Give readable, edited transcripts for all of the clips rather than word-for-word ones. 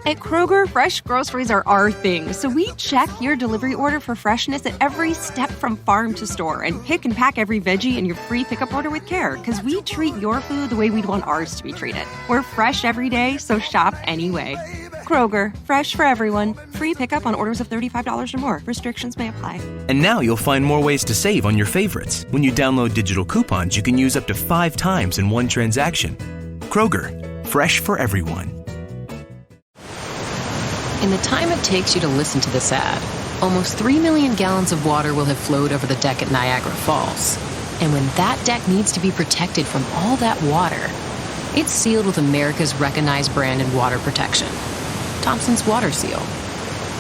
At Kroger, fresh groceries are our thing, so we check your delivery order for freshness at every step from farm to store and pick and pack every veggie in your free pickup order with care, because we treat your food the way we'd want ours to be treated. We're fresh every day, so shop anyway. Kroger, fresh for everyone. Free pickup on orders of $35 or more. Restrictions may apply. And now you'll find more ways to save on your favorites. When you download digital coupons, you can use up to 5 times in one transaction. Kroger, fresh for everyone. In the time it takes you to listen to this ad, almost 3 million gallons of water will have flowed over the deck at Niagara Falls. And when that deck needs to be protected from all that water, it's sealed with America's recognized brand in water protection, Thompson's Water Seal.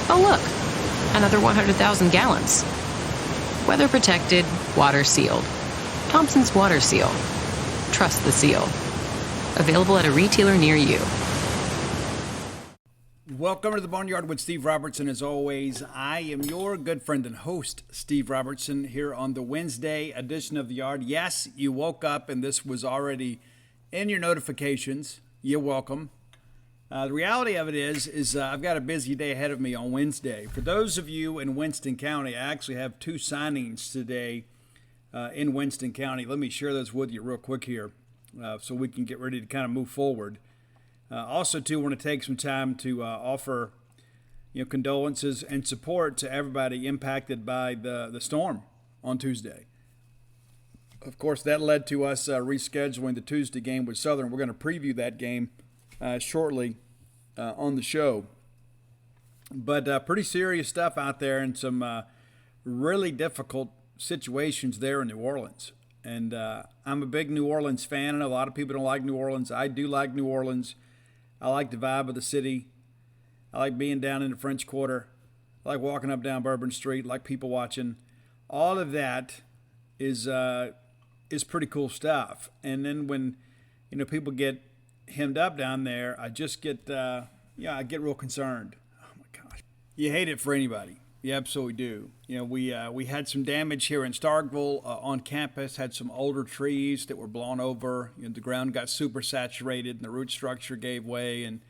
Oh look, another 100,000 gallons. Weather protected, water sealed. Thompson's Water Seal. Trust the seal. Available at a retailer near you. Welcome to the Boneyard with Steve Robertson. As always, I am your good friend and host, Steve Robertson, here on the Wednesday edition of the Yard. Yes, you woke up and this was already in your notifications. You're welcome. The reality of it is I've got a busy day ahead of me on Wednesday. For those of you in Winston County, I actually have 2 signings today in Winston County. Let me share those with you real quick here so we can get ready to kind of move forward. Also, too, want to take some time to offer, condolences and support to everybody impacted by the storm on Tuesday. Of course, that led to us rescheduling the Tuesday game with Southern. We're going to preview that game shortly on the show. But pretty serious stuff out there and some really difficult situations there in New Orleans. And I'm a big New Orleans fan. I know a lot of people don't like New Orleans. I do like New Orleans. I like the vibe of the city. I like being down in the French Quarter. I like walking up down Bourbon Street, like people watching. All of that is pretty cool stuff. And then when, people get hemmed up down there, I just get, I get real concerned. Oh my gosh. You hate it for anybody. You absolutely do. We had some damage here in Starkville on campus, had some older trees that were blown over. The ground got super saturated and the root structure gave way. And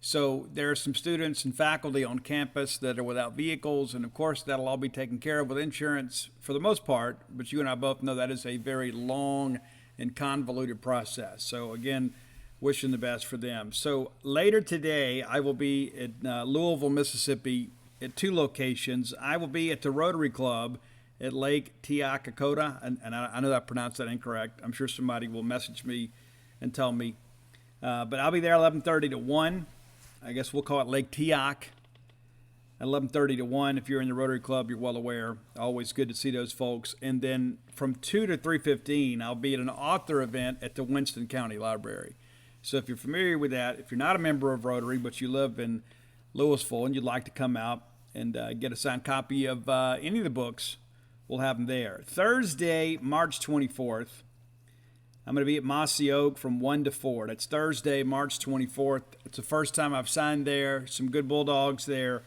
so there are some students and faculty on campus that are without vehicles. And of course, that'll all be taken care of with insurance for the most part. But you and I both know that is a very long and convoluted process. So again, wishing the best for them. So later today, I will be at Louisville, Mississippi, at 2 locations. I will be at the Rotary Club at Lake Teakakota, and I know I pronounced that incorrect. I'm sure somebody will message me and tell me. But I'll be there 11:30 to 1. I guess we'll call it Lake Teak. At 11:30 to 1, if you're in the Rotary Club, you're well aware. Always good to see those folks. And then from 2 to 3:15, I'll be at an author event at the Winston County Library. So if you're familiar with that, if you're not a member of Rotary, but you live in Louisville and you'd like to come out and get a signed copy of any of the books, we'll have them there. Thursday, March 24th, I'm going to be at Mossy Oak from 1 to 4. That's Thursday, March 24th. It's the first time I've signed there. Some good Bulldogs there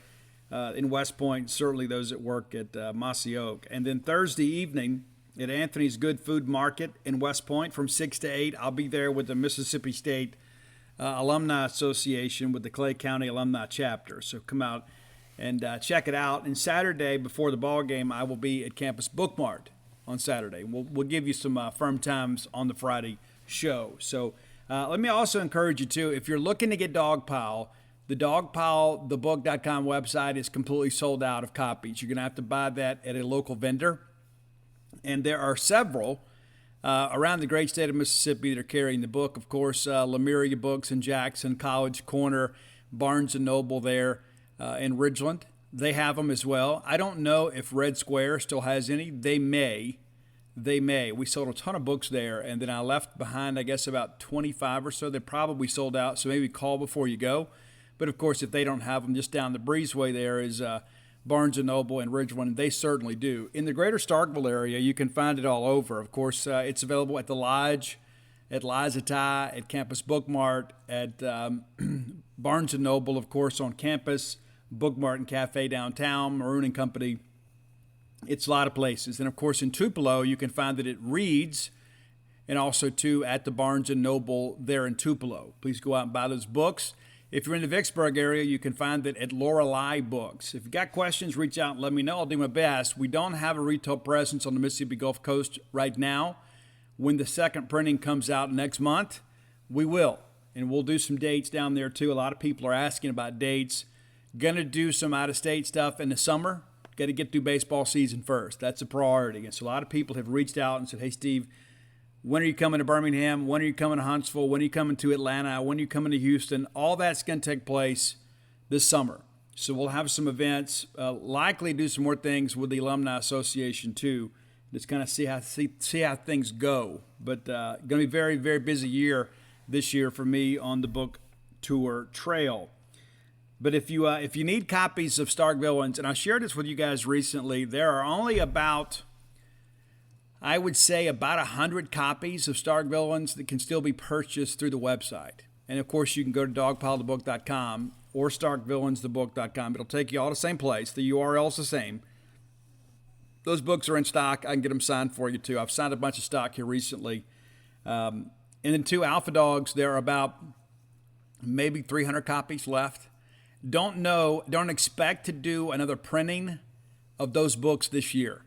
in West Point, certainly those that work at Mossy Oak. And then Thursday evening at Anthony's Good Food Market in West Point from 6 to 8, I'll be there with the Mississippi State Alumni Association with the Clay County Alumni Chapter. So come out and check it out. And Saturday, before the ball game, I will be at Campus Book Mart on Saturday. We'll give you some firm times on the Friday show. So let me also encourage you, too, if you're looking to get Dogpile, the dogpilethebook.com website is completely sold out of copies. You're going to have to buy that at a local vendor. And there are several around the great state of Mississippi that are carrying the book. Of course, Lemuria Books in Jackson, College Corner, Barnes & Noble there in Ridgeland. They have them as well. I don't know if Red Square still has any. They may. We sold a ton of books there, and then I left behind, I guess, about 25 or so. They probably sold out, so maybe call before you go. But, of course, if they don't have them, just down the breezeway there is Barnes & Noble and Ridgeland. They certainly do. In the greater Starkville area, you can find it all over. Of course, it's available at the Lodge, at Liza Ty, at Campus Book Mart, at Barnes & Noble, of course, on campus, Book Mart and Cafe downtown, Maroon and Company. It's a lot of places. And, of course, in Tupelo, you can find it at Reed's and also, too, at the Barnes & Noble there in Tupelo. Please go out and buy those books. If you're in the Vicksburg area, you can find it at Lorelei Books. If you got questions, reach out and let me know. I'll do my best. We don't have a retail presence on the Mississippi Gulf Coast right now. When the second printing comes out next month, we will. And we'll do some dates down there too. A lot of people are asking about dates. Going to do some out-of-state stuff in the summer. Got to get through baseball season first. That's a priority. And so a lot of people have reached out and said, hey, Steve, when are you coming to Birmingham? When are you coming to Huntsville? When are you coming to Atlanta? When are you coming to Houston? All that's going to take place this summer. So we'll have some events, likely do some more things with the Alumni Association too. Just kind of see how things go. But going to be a very, very busy year this year for me on the book tour trail. But if you need copies of Stark Villains, and I shared this with you guys recently, there are only about 100 copies of Stark Villains that can still be purchased through the website. And of course, you can go to dogpilethebook.com or starkvillainsthebook.com. It'll take you all to the same place. The URL is the same. Those books are in stock. I can get them signed for you too. I've signed a bunch of stock here recently. And then 2 Alpha Dogs, there are about maybe 300 copies left. Don't expect to do another printing of those books this year.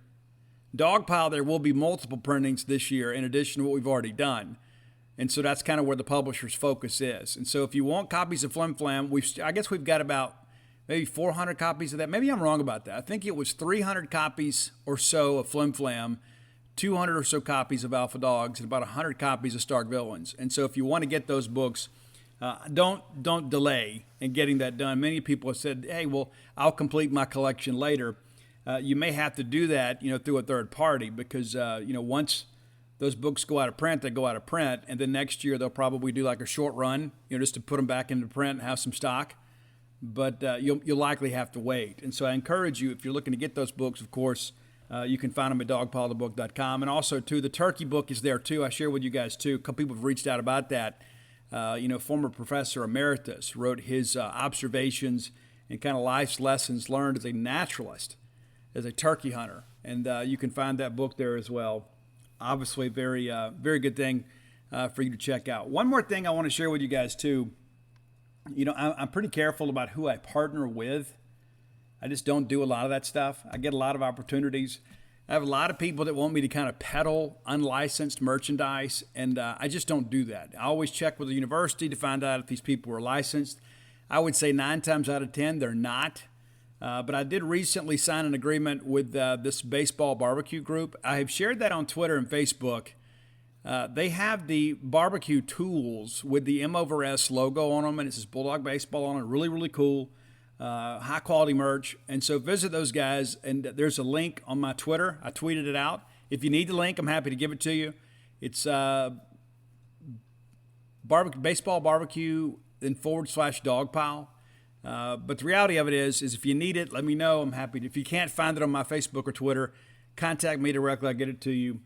Dogpile, there will be multiple printings this year in addition to what we've already done. And so that's kind of where the publisher's focus is. And so if you want copies of Flim Flam, I guess we've got about maybe 400 copies of that. Maybe I'm wrong about that. I think it was 300 copies or so of Flim Flam, 200 or so copies of Alpha Dogs, and about 100 copies of Stark Villains. And so if you want to get those books, don't delay in getting that done. Many people have said, hey, well, I'll complete my collection later. You may have to do that, through a third party because, once those books go out of print, they go out of print. And then next year they'll probably do like a short run, just to put them back into print and have some stock. But you'll likely have to wait. And so I encourage you, if you're looking to get those books, of course, you can find them at dogpilethebook.com. And also, too, the turkey book is there, too. I share with you guys, too. A couple people have reached out about that. Former Professor Emeritus wrote his observations and kind of life's lessons learned as a naturalist, as a turkey hunter. And you can find that book there as well. Obviously, very, very good thing for you to check out. One more thing I want to share with you guys, too. I'm pretty careful about who I partner with. I just don't do a lot of that stuff. I get a lot of opportunities. I have a lot of people that want me to kind of peddle unlicensed merchandise, and I just don't do that. I always check with the university to find out if these people are licensed. I would say 9 times out of 10, they're not. But I did recently sign an agreement with this baseball barbecue group. I have shared that on Twitter and Facebook. They have the barbecue tools with the M/S logo on them, and it says Bulldog Baseball on it. Really, really cool. High quality merch. And so visit those guys, and there's a link on my Twitter. I tweeted it out. If you need the link, I'm happy to give it to you. It's baseball barbecue then /dogpile. But the reality of it is if you need it, let me know. I'm happy to. If you can't find it on my Facebook or Twitter, contact me directly. I'll get it to you.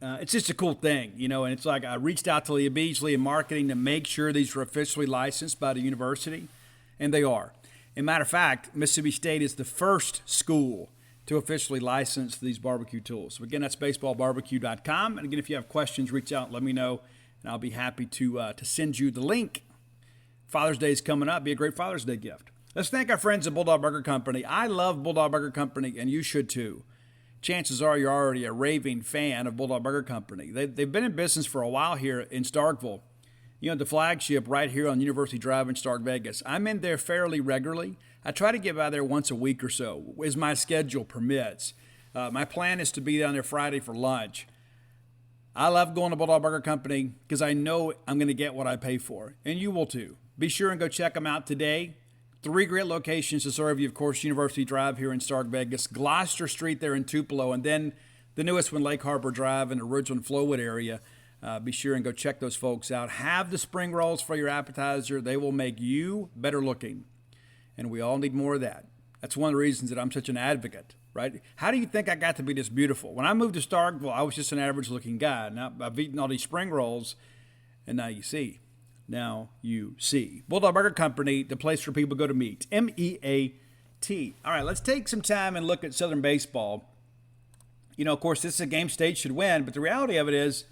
It's just a cool thing, and it's like I reached out to Leah Beasley in marketing to make sure these are officially licensed by the university, and they are. As a matter of fact, Mississippi State is the first school to officially license these barbecue tools. So again, that's baseballbarbecue.com. And again, if you have questions, reach out and let me know, and I'll be happy to send you the link. Father's Day is coming up. Be a great Father's Day gift. Let's thank our friends at Bulldog Burger Company. I love Bulldog Burger Company, and you should too. Chances are you're already a raving fan of Bulldog Burger Company. They've been in business for a while here in Starkville. The flagship right here on University Drive in Stark Vegas. I'm in there fairly regularly. I try to get by there once a week or so, as my schedule permits. My plan is to be down there Friday for lunch. I love going to Bulldog Burger Company because I know I'm going to get what I pay for, and you will too. Be sure and go check them out today. 3 great locations to serve you, of course, University Drive here in Stark Vegas, Gloucester Street there in Tupelo, and then the newest one, Lake Harbor Drive in the Ridgeland Flowwood area. Be sure and go check those folks out. Have the spring rolls for your appetizer. They will make you better looking. And we all need more of that. That's one of the reasons that I'm such an advocate, right? How do you think I got to be this beautiful? When I moved to Starkville, I was just an average looking guy. Now I've eaten all these spring rolls, and now you see. Now you see. Bulldog Burger Company, the place for people to go to meet. MEAT. All right, let's take some time and look at Southern baseball. Of course, this is a game State should win, but the reality of it is,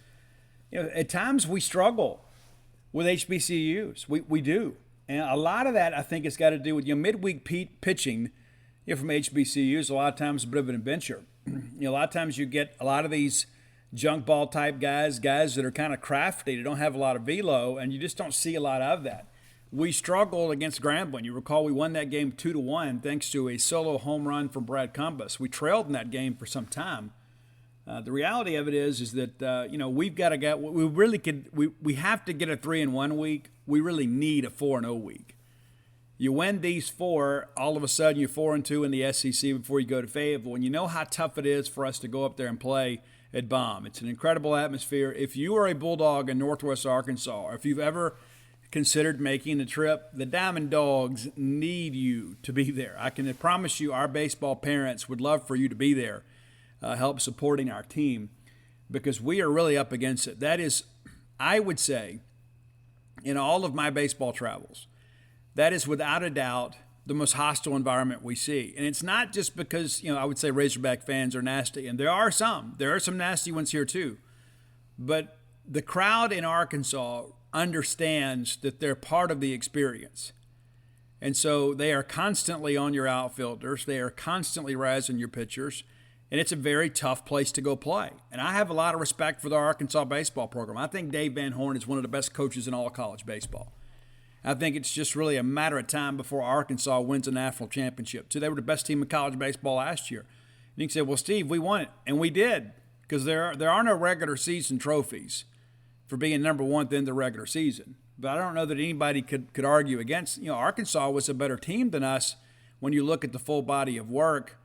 at times we struggle with HBCUs. We do. And a lot of that, I think, has got to do with midweek pitching from HBCUs. A lot of times a bit of an adventure. A lot of times you get a lot of these junk ball type guys that are kind of crafty, they don't have a lot of velo, and you just don't see a lot of that. We struggled against Grambling. You recall we won that game 2-1 thanks to a solo home run from Brad Cumbus. We trailed in that game for some time. The reality of it is that we've got to get we have to get a 3-1 week. We really need a 4-0 week. You win these 4, all of a sudden you're 4-2 in the SEC before you go to Fayetteville, and you know how tough it is for us to go up there and play at Baum. It's an incredible atmosphere. If you are a Bulldog in Northwest Arkansas, or if you've ever considered making the trip, the Diamond Dogs need you to be there. I can promise you our baseball parents would love for you to be there, help supporting our team, because we are really up against it. That is, I would say, in all of my baseball travels, that is without a doubt the most hostile environment we see. And it's not just because, I would say Razorback fans are nasty, and there are some nasty ones here too. But the crowd in Arkansas understands that they're part of the experience. And so they are constantly on your outfielders. They are constantly razzing your pitchers. And it's a very tough place to go play. And I have a lot of respect for the Arkansas baseball program. I think Dave Van Horn is one of the best coaches in all of college baseball. I think it's just really a matter of time before Arkansas wins a national championship. So they were the best team in college baseball last year. And you can say, well, Steve, we won it. And we did, because there are no regular season trophies for being number one in the regular season. But I don't know that anybody could argue against. Arkansas was a better team than us when you look at the full body of work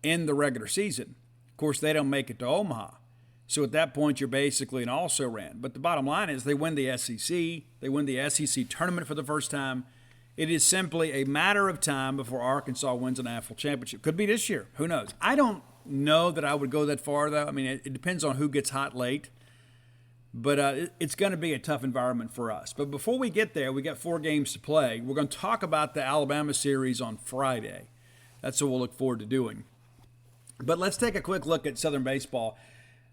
in the regular season. Of course, they don't make it to Omaha. So at that point, you're basically an also-ran. But the bottom line is they win the SEC. They win the SEC tournament for the first time. It is simply a matter of time before Arkansas wins a national championship. Could be this year. Who knows? I don't know that I would go that far, though. I mean, it depends on who gets hot late. But it's going to be a tough environment for us. But before we get there, we got 4 games to play. We're going to talk about the Alabama series on Friday. That's what we'll look forward to doing. But let's take a quick look at Southern baseball.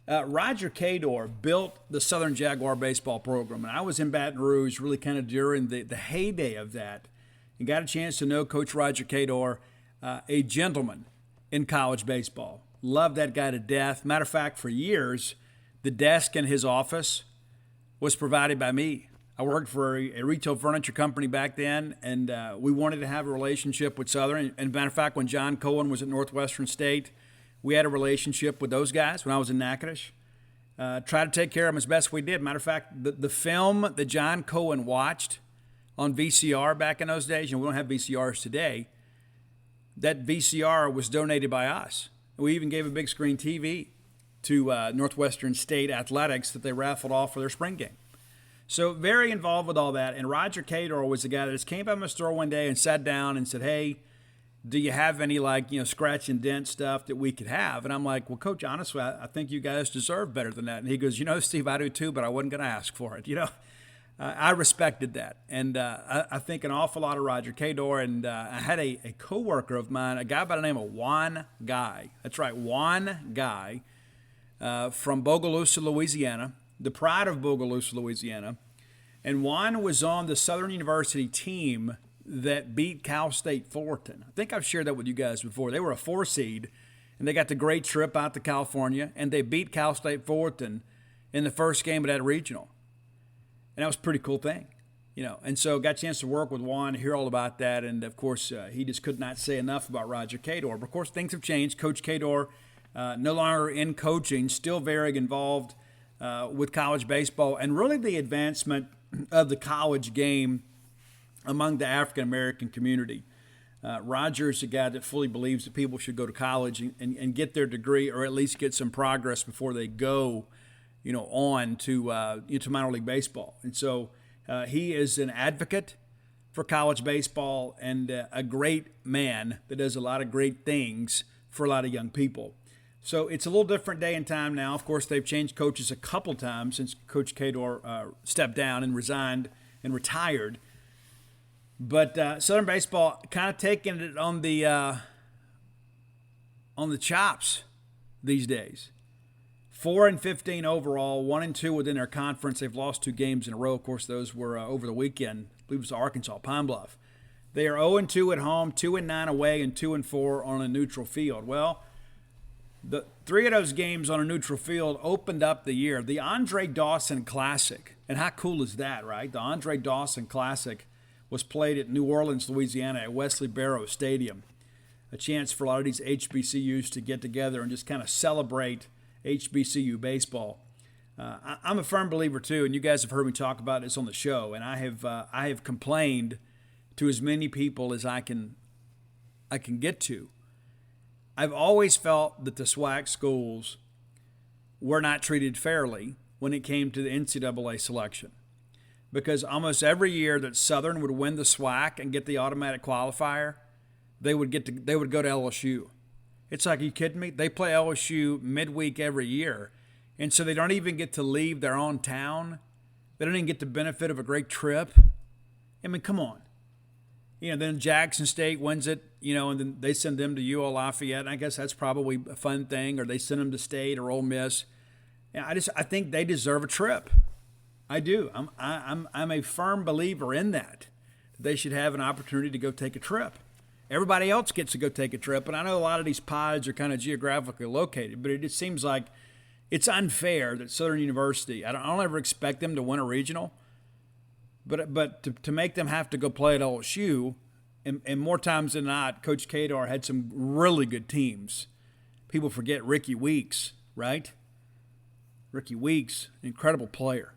Roger Cador built the Southern Jaguar baseball program, and I was in Baton Rouge really kind of during the heyday of that and got a chance to know Coach Roger Cador, a gentleman in college baseball. Loved that guy to death. Matter of fact, for years, the desk in his office was provided by me. I worked for a retail furniture company back then, and we wanted to have a relationship with Southern. And matter of fact, when John Cohen was at Northwestern State, we had a relationship with those guys when I was in Natchitoches. Tried to take care of them as best we did. Matter of fact, the film that John Cohen watched on VCR back in those days, we don't have VCRs today, that VCR was donated by us. We even gave a big screen TV to Northwestern State Athletics that they raffled off for their spring game. So very involved with all that. And Roger Cador was the guy that just came by my store one day and sat down and said, hey, do you have any scratch and dent stuff that we could have? And I'm like, well, Coach, honestly, I think you guys deserve better than that. And he goes, Steve, I do too, but I wasn't going to ask for it. I respected that. And I think an awful lot of Roger Cador. And I had a coworker of mine, a guy by the name of Juan Guy. That's right, Juan Guy from Bogalusa, Louisiana, the pride of Bogalusa, Louisiana. And Juan was on the Southern University team that beat Cal State Fullerton. I think I've shared that with you guys before. They were a 4 seed, and they got the great trip out to California, and they beat Cal State Fullerton in the first game of that regional. And that was a pretty cool thing, And so got a chance to work with Juan, hear all about that, and of course, he just could not say enough about Roger Cador. But of course, things have changed. Coach Cador, no longer in coaching, still very involved with college baseball, and really the advancement of the college game among the African-American community. Roger is a guy that fully believes that people should go to college and get their degree, or at least get some progress before they go, on to minor league baseball. And so he is an advocate for college baseball and a great man that does a lot of great things for a lot of young people. So it's a little different day and time now. Of course, they've changed coaches a couple times since Coach Cador stepped down and resigned and retired. But Southern baseball kind of taking it on the chops these days. 4-15 overall, 1-2 within their conference. They've lost 2 games in a row. Of course, those were over the weekend. I believe it was Arkansas, Pine Bluff. They are 0-2 at home, 2-9 away, and 2-4 on a neutral field. Well, the 3 of those games on a neutral field opened up the year. The Andre Dawson Classic, and how cool is that, right? The Andre Dawson Classic was played at New Orleans, Louisiana at Wesley Barrow Stadium. A chance for a lot of these HBCUs to get together and just kind of celebrate HBCU baseball. I'm a firm believer too, and you guys have heard me talk about this on the show, and I have complained to as many people as I can get to. I've always felt that the SWAC schools were not treated fairly when it came to the NCAA selection, because almost every year that Southern would win the SWAC and get the automatic qualifier, they would go to LSU. It's like, are you kidding me? They play LSU midweek every year, and so they don't even get to leave their own town. They don't even get the benefit of a great trip. I mean, come on. Then Jackson State wins it, and then they send them to UL Lafayette. And I guess that's probably a fun thing, or they send them to State or Ole Miss. I think they deserve a trip. I do. I'm a firm believer in that. They should have an opportunity to go take a trip. Everybody else gets to go take a trip, and I know a lot of these pods are kind of geographically located, but it just seems like it's unfair that Southern University, I don't ever expect them to win a regional, but to make them have to go play at LSU, and more times than not, Coach Kadar had some really good teams. People forget Ricky Weeks, right? Ricky Weeks, incredible player.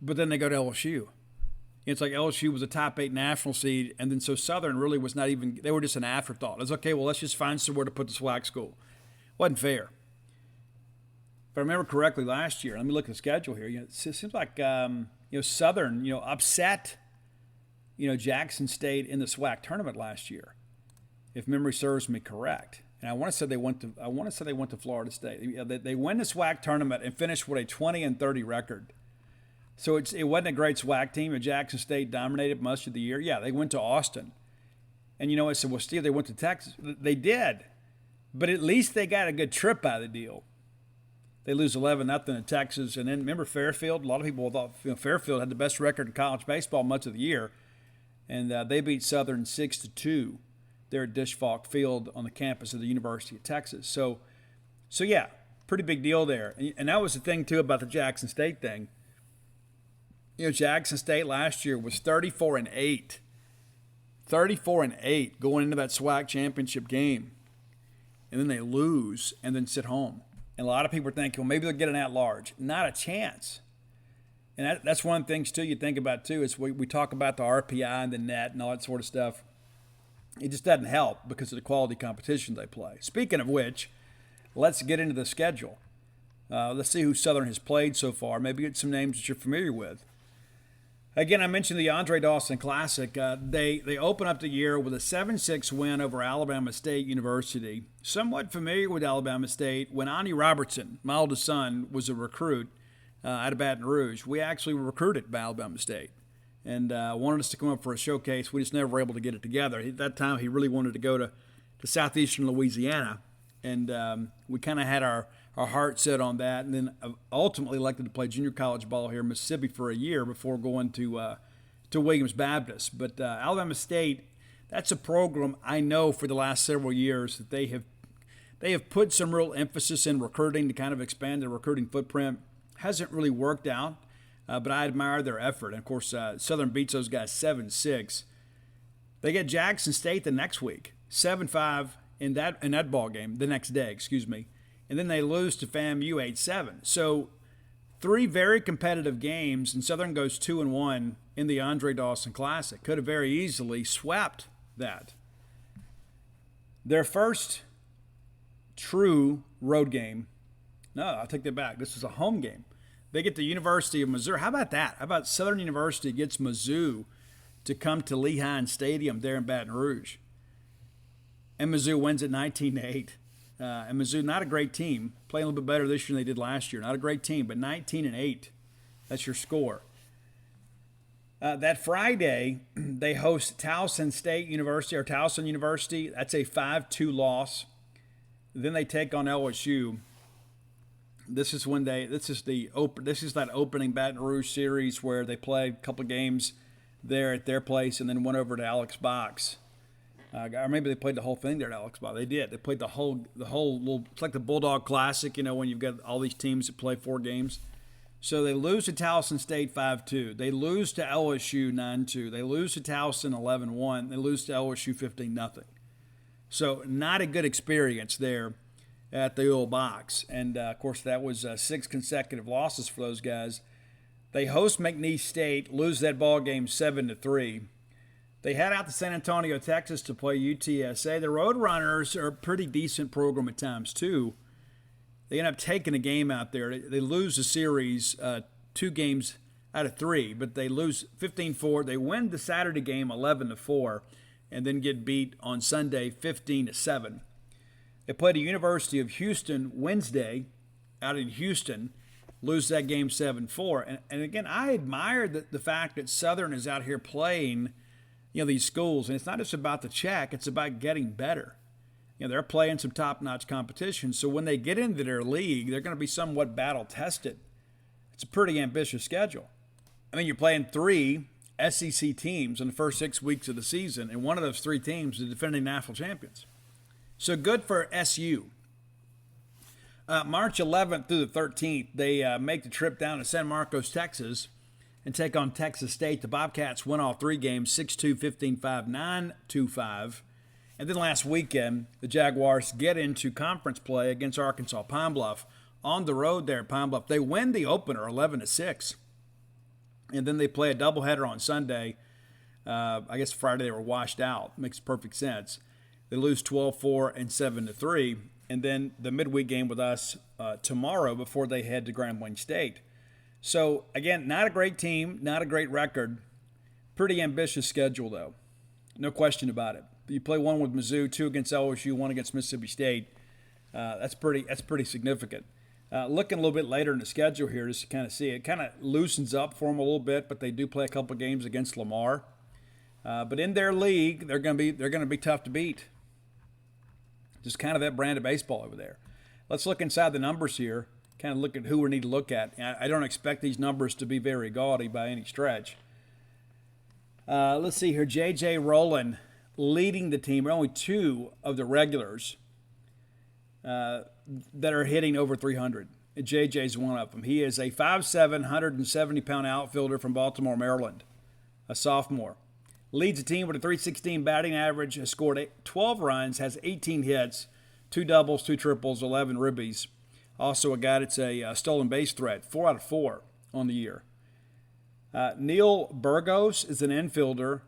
But then they go to LSU. It's like LSU was a top 8 national seed, and then so Southern really was not even, they were just an afterthought. It was okay, well, let's just find somewhere to put the SWAC school. Wasn't fair. If I remember correctly last year, let me look at the schedule here. It seems like Southern, upset, Jackson State in the SWAC tournament last year, if memory serves me correct. And I want to say they went to Florida State. They win the SWAC tournament and finished with a 20-30 record. So it wasn't a great SWAC team. Jackson State dominated most of the year. Yeah, they went to Austin. And I said, well, Steve, they went to Texas. They did. But at least they got a good trip out of the deal. They lose 11-0 to Texas. And then remember Fairfield? A lot of people thought Fairfield had the best record in college baseball much of the year. And they beat Southern 6-2 there at Dish Falk Field on the campus of the University of Texas. So yeah, pretty big deal there. And that was the thing, too, about the Jackson State thing. Jackson State last year was 34-8. 34-8 going into that SWAC championship game. And then they lose and then sit home. And a lot of people are thinking, well, maybe they'll get an at-large. Not a chance. And that's one of the things, too, you think about, too, is we talk about the RPI and the net and all that sort of stuff. It just doesn't help because of the quality competition they play. Speaking of which, let's get into the schedule. Let's see who Southern has played so far. Maybe get some names that you're familiar with. Again, I mentioned the Andre Dawson Classic. They open up the year with a 7-6 win over Alabama State University. Somewhat familiar with Alabama State. When Ani Robertson, my oldest son, was a recruit out of Baton Rouge, we actually were recruited by Alabama State and wanted us to come up for a showcase. We just never were able to get it together. At that time, he really wanted to go to southeastern Louisiana, and we kind of had our heart set on that, and then ultimately elected to play junior college ball here in Mississippi for a year before going to Williams Baptist. But Alabama State, that's a program I know for the last several years that they have put some real emphasis in recruiting to kind of expand their recruiting footprint. Hasn't really worked out, but I admire their effort. And of course, Southern beats those guys 7-6. They get Jackson State the next week, 7-5 in that ball game the next day. And then they lose to FAMU 8-7. So 3 very competitive games, and Southern goes 2-1 in the Andre Dawson Classic. Could have very easily swept that. Their first true road game. No, I'll take that back. This is a home game. They get the University of Missouri. How about that? How about Southern University gets Mizzou to come to Lehigh Stadium there in Baton Rouge? And Mizzou wins at 19-8. And Mizzou, not a great team, playing a little bit better this year than they did last year. Not a great team, but 19-8. That's your score. That Friday, they host Towson University. That's a 5-2 loss. Then they take on LSU. This is that opening Baton Rouge series where they play a couple of games there at their place and then went over to Alex Box. Or maybe they played the whole thing there at Alex Box. They did. They played the whole little. It's like the Bulldog Classic, when you've got all these teams that play 4 games. So they lose to Towson State 5-2. They lose to LSU 9-2. They lose to Towson 11-1. They lose to LSU 15-0. So not a good experience there at the old box. And, of course, that was 6 consecutive losses for those guys. They host McNeese State, lose that ball game 7-3. They head out to San Antonio, Texas to play UTSA. The Roadrunners are a pretty decent program at times, too. They end up taking a game out there. They lose the series 2 games out of 3, but they lose 15-4. They win the Saturday game 11-4 and then get beat on Sunday 15-7. They play the University of Houston Wednesday out in Houston, lose that game 7-4. And again, I admire the fact that Southern is out here playing these schools. And it's not just about the check, it's about getting better. They're playing some top-notch competition, so when they get into their league, they're going to be somewhat battle-tested. It's a pretty ambitious schedule. I mean, you're playing 3 SEC teams in the first 6 weeks of the season, and one of those 3 teams is defending national champions. So good for SU. March 11th through the 13th, they make the trip down to San Marcos, Texas, and take on Texas State. The Bobcats win all 3 games, 6-2, 15-5, 9-5. And then last weekend, the Jaguars get into conference play against Arkansas Pine Bluff on the road there at Pine Bluff. They win the opener 11-6. And then they play a doubleheader on Sunday. I guess Friday they were washed out. Makes perfect sense. They lose 12-4 and 7-3. And then the midweek game with us tomorrow before they head to Grand Wayne State. So, again, not a great team, not a great record. Pretty ambitious schedule, though. No question about it. You play 1 with Mizzou, 2 against LSU, 1 against Mississippi State. That's pretty significant. Looking a little bit later in the schedule here, just to kind of see it, kind of loosens up for them a little bit, but they do play a couple games against Lamar. But in their league, they're going to be tough to beat. Just kind of that brand of baseball over there. Let's look inside the numbers here. Kind of look at who we need to look at. I don't expect these numbers to be very gaudy by any stretch. Let's see here. J.J. Rowland leading the team. Only 2 of the regulars that are hitting over 300. J.J.'s one of them. He is a 5'7", 170-pound outfielder from Baltimore, Maryland, a sophomore. Leads the team with a .316 batting average, has scored 12 runs, has 18 hits, 2 doubles, 2 triples, 11 ribbies. Also a guy that's a stolen base threat, 4 out of 4 on the year. Neil Burgos is an infielder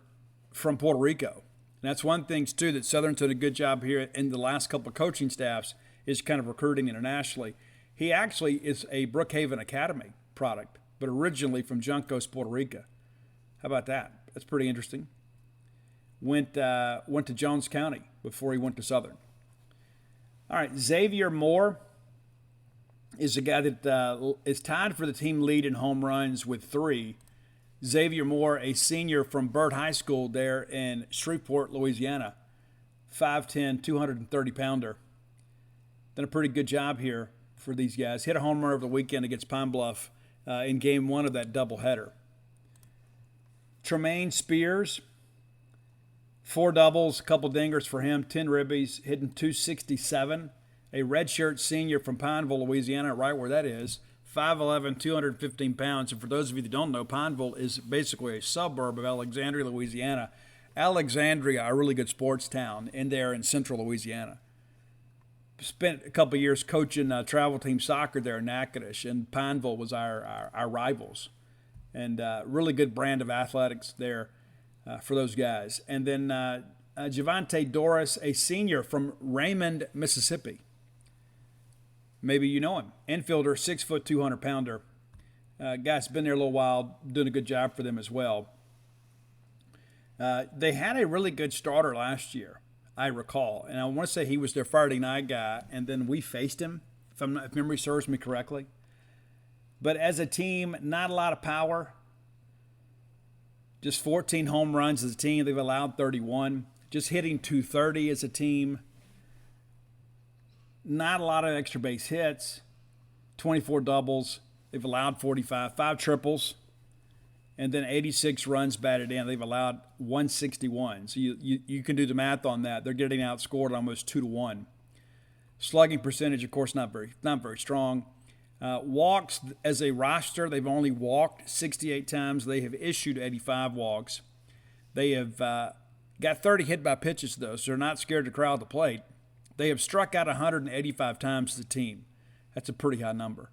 from Puerto Rico. And that's one thing, too, that Southern's done a good job here in the last couple of coaching staffs is kind of recruiting internationally. He actually is a Brookhaven Academy product, but originally from Juncos, Puerto Rico. How about that? That's pretty interesting. Went to Jones County before he went to Southern. All right, Xavier Moore is a guy that is tied for the team lead in home runs with 3. Xavier Moore, a senior from Byrd High School there in Shreveport, Louisiana, 5'10", 230-pounder. Done a pretty good job here for these guys. Hit a home run over the weekend against Pine Bluff in Game 1 of that doubleheader. Tremaine Spears, 4 doubles, a couple dingers for him, 10 ribbies, hitting .267. A redshirt senior from Pineville, Louisiana, right where that is, 5'11", 215 pounds. And for those of you that don't know, Pineville is basically a suburb of Alexandria, Louisiana. Alexandria, a really good sports town in there in central Louisiana. Spent a couple of years coaching travel team soccer there in Natchitoches, and Pineville was our rivals. And really good brand of athletics there for those guys. And then Javonte Doris, a senior from Raymond, Mississippi. Maybe you know him. Infielder, 6 foot, 200-pounder. Guy's been there a little while, doing a good job for them as well. They had a really good starter last year, I recall. And I want to say he was their Friday night guy, and then we faced him, if memory serves me correctly. But as a team, not a lot of power. Just 14 home runs as a team. They've allowed 31. Just hitting .230 as a team. Not a lot of extra base hits. 24 doubles. They've allowed 45, 5 triples, and then 86 runs batted in. They've allowed 161. So you can do the math on that. They're getting outscored almost 2-1. Slugging percentage, of course, not very strong. Walks as a roster, they've only walked 68 times. They have issued 85 walks. They have got 30 hit by pitches, though, so they're not scared to crowd the plate. They have struck out 185 times as a team. That's a pretty high number.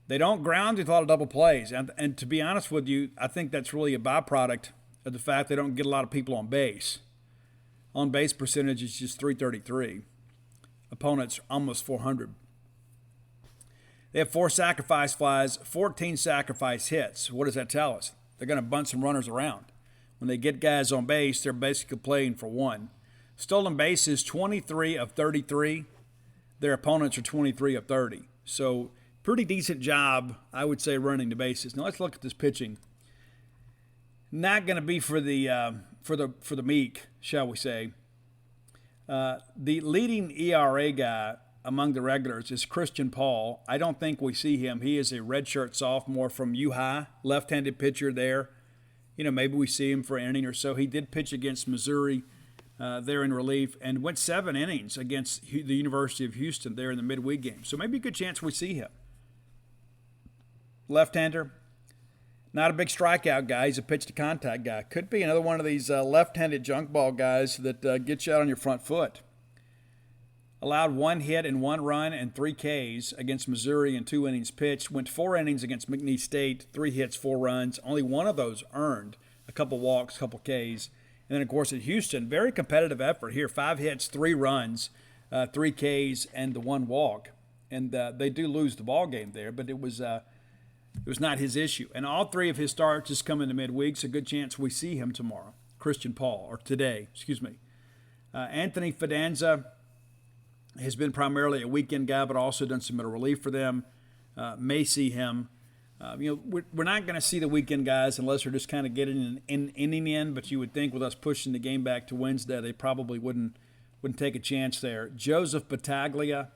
They don't ground with a lot of double plays. And to be honest with you, I think that's really a byproduct of the fact they don't get a lot of people on base. On base percentage is just 333. Opponents almost 400. They have 4 sacrifice flies, 14 sacrifice hits. What does that tell us? They're going to bunt some runners around. When they get guys on base, they're basically playing for one. Stolen bases, 23 of 33. Their opponents are 23 of 30. So pretty decent job, I would say, running the bases. Now let's look at this pitching. Not going to be for the meek, shall we say. The leading ERA guy among the regulars is Christian Paul. I don't think we see him. He is a redshirt sophomore from U-High, left-handed pitcher there. Maybe we see him for an inning or so. He did pitch against Missouri there in relief and went 7 innings against the University of Houston there in the midweek game. So maybe a good chance we see him. Left-hander, not a big strikeout guy. He's a pitch-to-contact guy. Could be another one of these left-handed junk ball guys that gets you out on your front foot. Allowed 1 hit and 1 run and 3 Ks against Missouri in 2 innings pitched. Went 4 innings against McNeese State, 3 hits, 4 runs. Only one of those earned. A couple walks, a couple Ks. And then, of course, at Houston, very competitive effort here. 5 hits, 3 runs, 3 Ks, and the 1 walk. And they do lose the ball game there, but it was not his issue. And all 3 of his starts just come in the midweek, so a good chance we see him tomorrow. Christian Paul, or today, excuse me. Anthony Fidanza has been primarily a weekend guy, but also done some middle relief for them. May see him. We're not going to see the weekend guys unless they're just kind of getting an inning in, but you would think with us pushing the game back to Wednesday, they probably wouldn't take a chance there. Joseph Battaglia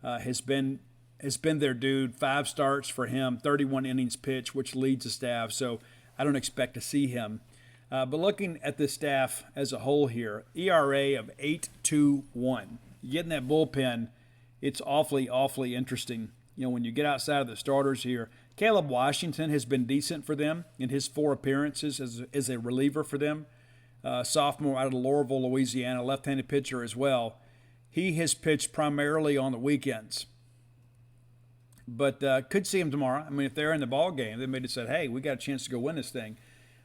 has been their dude. 5 starts for him, 31 innings pitched, which leads the staff, so I don't expect to see him. But looking at the staff as a whole here, ERA of 8.21. You get in that bullpen, it's awfully, awfully interesting. When you get outside of the starters here, Caleb Washington has been decent for them in his 4 appearances as a reliever for them. Sophomore out of Laurelville, Louisiana, left-handed pitcher as well. He has pitched primarily on the weekends, but could see him tomorrow. I mean, if they're in the ball game, they may have said, hey, we got a chance to go win this thing.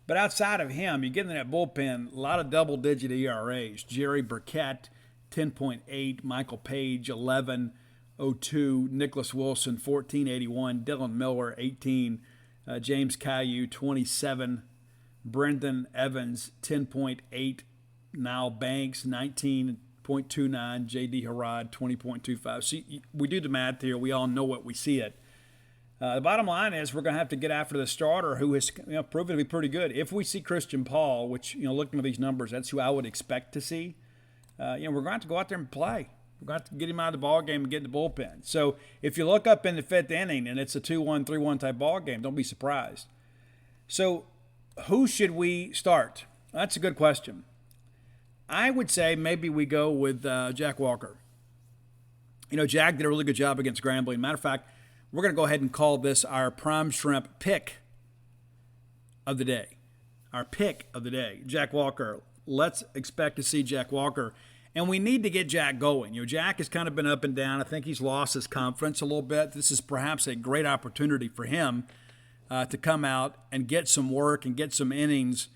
But outside of him, you get in that bullpen, a lot of double-digit ERAs. Jerry Burkett, 10.8, Michael Page, 11.02, Nicholas Wilson, 14.81, Dylan Miller, 18, James Caillou, 27, Brendan Evans, 10.8, Niall Banks, 19.29, J.D. Harrod, 20.25. See, we do the math here. We all know what we see it. The bottom line is we're going to have to get after the starter who has proven to be pretty good. If we see Christian Paul, which, looking at these numbers, that's who I would expect to see. We're going to have to go out there and play. We're going to have to get him out of the ball game and get in the bullpen. So if you look up in the 5th inning and it's a 2-1, 3-1 type ball game, don't be surprised. So who should we start? That's a good question. I would say maybe we go with Jack Walker. Jack did a really good job against Grambling. Matter of fact, we're going to go ahead and call this our prime shrimp pick of the day. Our pick of the day, Jack Walker. Let's expect to see Jack Walker. And we need to get Jack going. Jack has kind of been up and down. I think he's lost his confidence a little bit. This is perhaps a great opportunity for him to come out and get some work and get some innings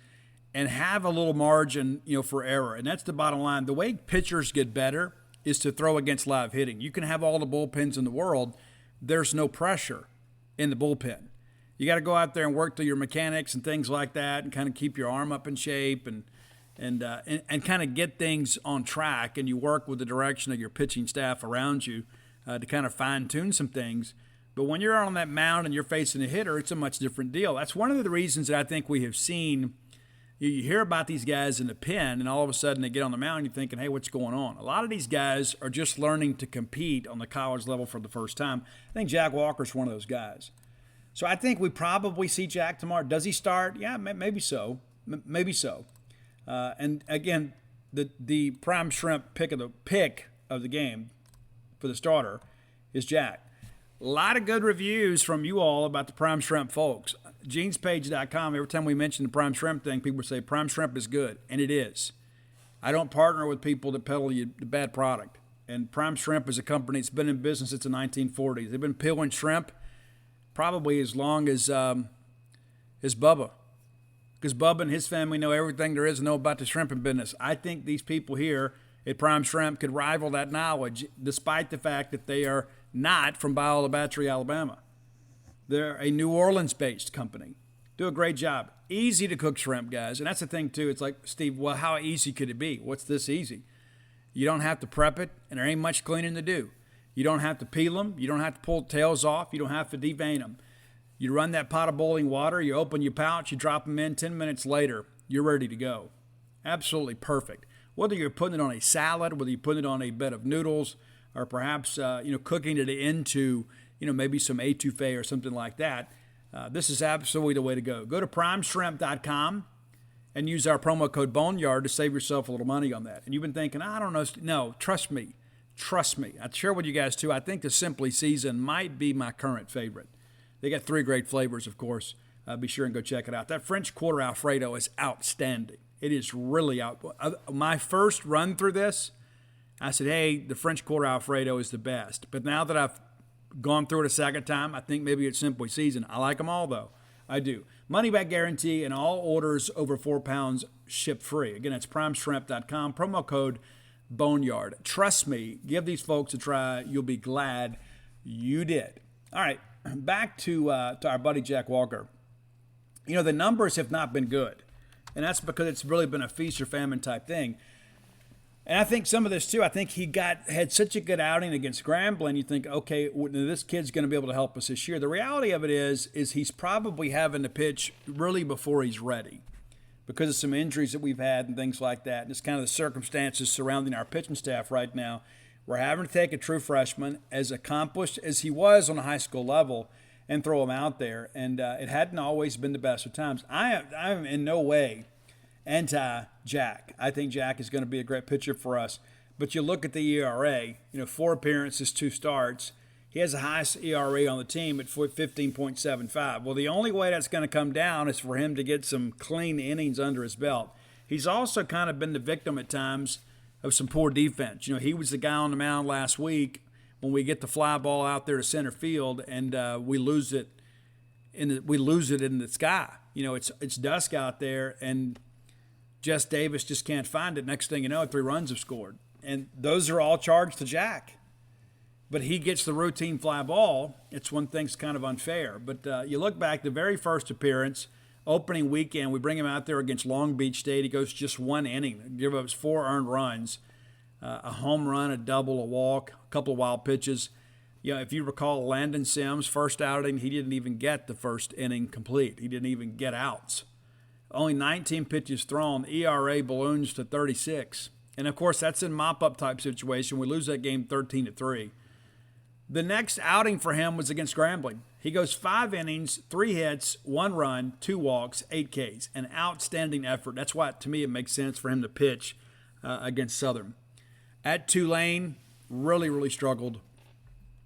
and have a little margin, for error. And that's the bottom line. The way pitchers get better is to throw against live hitting. You can have all the bullpens in the world. There's no pressure in the bullpen. You got to go out there and work through your mechanics and things like that and kind of keep your arm up in shape and kind of get things on track, and you work with the direction of your pitching staff around you to kind of fine-tune some things. But when you're on that mound and you're facing a hitter, it's a much different deal. That's one of the reasons that I think we have seen, You hear about these guys in the pen, and all of a sudden they get on the mound, and you're thinking, hey, what's going on? A lot of these guys are just learning to compete on the college level for the first time. I think Jack Walker's one of those guys. So I think we probably see Jack tomorrow. Does he start? Yeah, maybe so. Maybe so. And again, the prime shrimp pick of the game for the starter is Jack. A lot of good reviews from you all about the prime shrimp folks. Genespage.com, every time we mention the prime shrimp thing, people say prime shrimp is good, and it is. I don't partner with people that peddle you the bad product. And Prime Shrimp is a company that's been in business since the 1940s. They've been peeling shrimp probably as long as Bubba. Because Bubba and his family know everything there is to know about the shrimping business. I think these people here at Prime Shrimp could rival that knowledge, despite the fact that they are not from Bayou Battery, Alabama. They're a New Orleans-based company. Do a great job. Easy to cook shrimp, guys. And that's the thing, too. It's like, Steve, well, how easy could it be? What's this easy? You don't have to prep it, and there ain't much cleaning to do. You don't have to peel them. You don't have to pull the tails off. You don't have to devein them. You run that pot of boiling water. You open your pouch. You drop them in. 10 minutes later, you're ready to go. Absolutely perfect. Whether you're putting it on a salad, whether you're putting it on a bed of noodles, or perhaps cooking it into maybe some etouffee or something like that, this is absolutely the way to go. Go to primeshrimp.com and use our promo code Boneyard to save yourself a little money on that. And you've been thinking, I don't know. No, trust me. Trust me. I'd share with you guys, too. I think the Simply Seasoned might be my current favorite. They got 3 great flavors, of course. Be sure and go check it out. That French Quarter Alfredo is outstanding. It is really out. My first run through this, I said, hey, the French Quarter Alfredo is the best. But now that I've gone through it a second time, I think maybe it's Simply Seasoned. I like them all, though. I do. Money back guarantee, and all orders over 4 pounds ship free. Again, it's primeshrimp.com. Promo code Boneyard. Trust me, give these folks a try. You'll be glad you did. All right, back to our buddy Jack Walker. The numbers have not been good, and that's because it's really been a feast or famine type thing. And I think some of this, too, I think he had such a good outing against Grambling. You think, okay, this kid's going to be able to help us this year. The reality of it is he's probably having to pitch really before he's ready because of some injuries that we've had and things like that. And it's kind of the circumstances surrounding our pitching staff right now. We're having to take a true freshman, as accomplished as he was on a high school level, and throw him out there. And it hadn't always been the best of times. I'm in no way anti-Jack. I think Jack is going to be a great pitcher for us. But you look at the ERA, 4 appearances, 2 starts. He has the highest ERA on the team at 15.75. Well, the only way that's going to come down is for him to get some clean innings under his belt. He's also kind of been the victim at times of some poor defense. He was the guy on the mound last week when we get the fly ball out there to center field and we lose it in the sky. It's dusk out there and Jess Davis just can't find it. Next thing you know, 3 runs have scored. And those are all charged to Jack. But he gets the routine fly ball. It's one thing's kind of unfair. But you look back, the very first appearance, opening weekend, we bring him out there against Long Beach State. He goes just 1 inning, give up 4 earned runs, a home run, a double, a walk, a couple of wild pitches. If you recall, Landon Sims' first outing, he didn't even get the first inning complete. He didn't even get outs. Only 19 pitches thrown. ERA balloons to 36. And, of course, that's in mop-up type situation. We lose that game 13-3. The next outing for him was against Grambling. He goes 5 innings, 3 hits, 1 run, 2 walks, 8 Ks. An outstanding effort. That's why, to me, it makes sense for him to pitch against Southern. At Tulane, really, really struggled.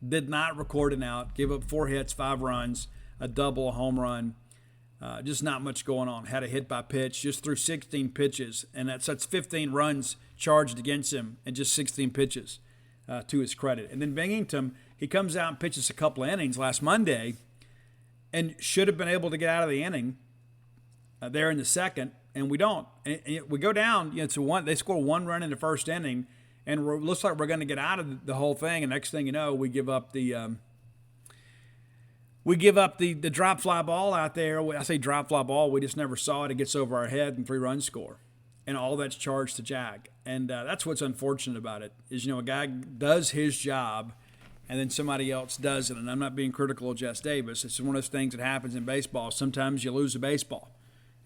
Did not record an out. Gave up 4 hits, 5 runs, a double, a home run. Just not much going on. Had a hit by pitch, just threw 16 pitches, and that's 15 runs charged against him and just 16 pitches to his credit. And then Binghamton, he comes out and pitches a couple of innings last Monday and should have been able to get out of the inning there in the second, and we don't. And we go down, they score 1 run in the first inning, and it looks like we're going to get out of the whole thing, and next thing you know, we give up the drop fly ball out there. I say drop fly ball. We just never saw it. It gets over our head and 3 runs score. And all that's charged to Jack. And that's what's unfortunate about it is, a guy does his job and then somebody else does it. And I'm not being critical of Jess Davis. It's one of those things that happens in baseball. Sometimes you lose a baseball.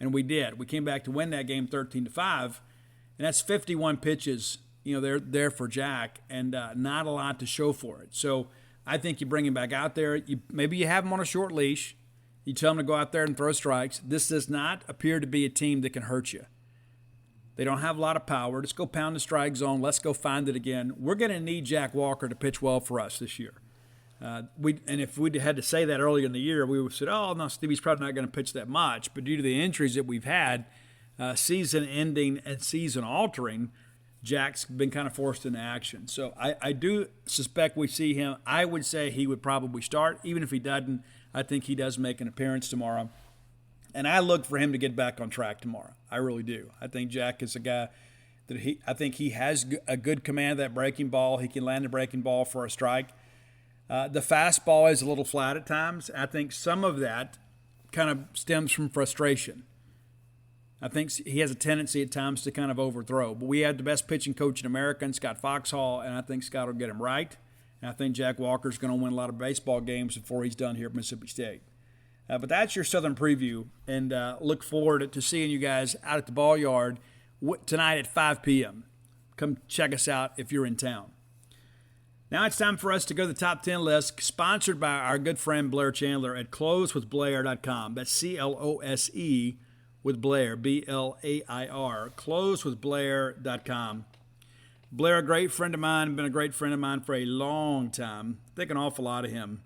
and we did. We came back to win that game 13-5, and that's 51 pitches. They're there for Jack, and not a lot to show for it. So I think you bring him back out there. Maybe you have him on a short leash. You tell him to go out there and throw strikes. This does not appear to be a team that can hurt you. They don't have a lot of power. Just go pound the strike zone. Let's go find it again. We're going to need Jack Walker to pitch well for us this year. And if we'd had to say that earlier in the year, we would have said, oh, no, Stevie's probably not going to pitch that much. But due to the injuries that we've had, season-ending and season-altering, Jack's been kind of forced into action. So I do suspect we see him. I would say he would probably start. Even if he doesn't, I think he does make an appearance tomorrow. And I look for him to get back on track tomorrow. I really do. I think Jack is a guy that I think he has a good command of that breaking ball. He can land a breaking ball for a strike. The fastball is a little flat at times. I think some of that kind of stems from frustration. I think he has a tendency at times to kind of overthrow. But we had the best pitching coach in America, in Scott Foxhall, and I think Scott will get him right. And I think Jack Walker's going to win a lot of baseball games before he's done here at Mississippi State. But that's your Southern preview, and look forward to seeing you guys out at the Boneyard tonight at 5 p.m. Come check us out if you're in town. Now it's time for us to go to the top 10 list, sponsored by our good friend Blair Chandler at closewithblair.com. That's C-L-O-S-E with Blair, B-L-A-I-R, closewithblair.com. Blair, a great friend of mine, been a great friend of mine for a long time. I think an awful lot of him.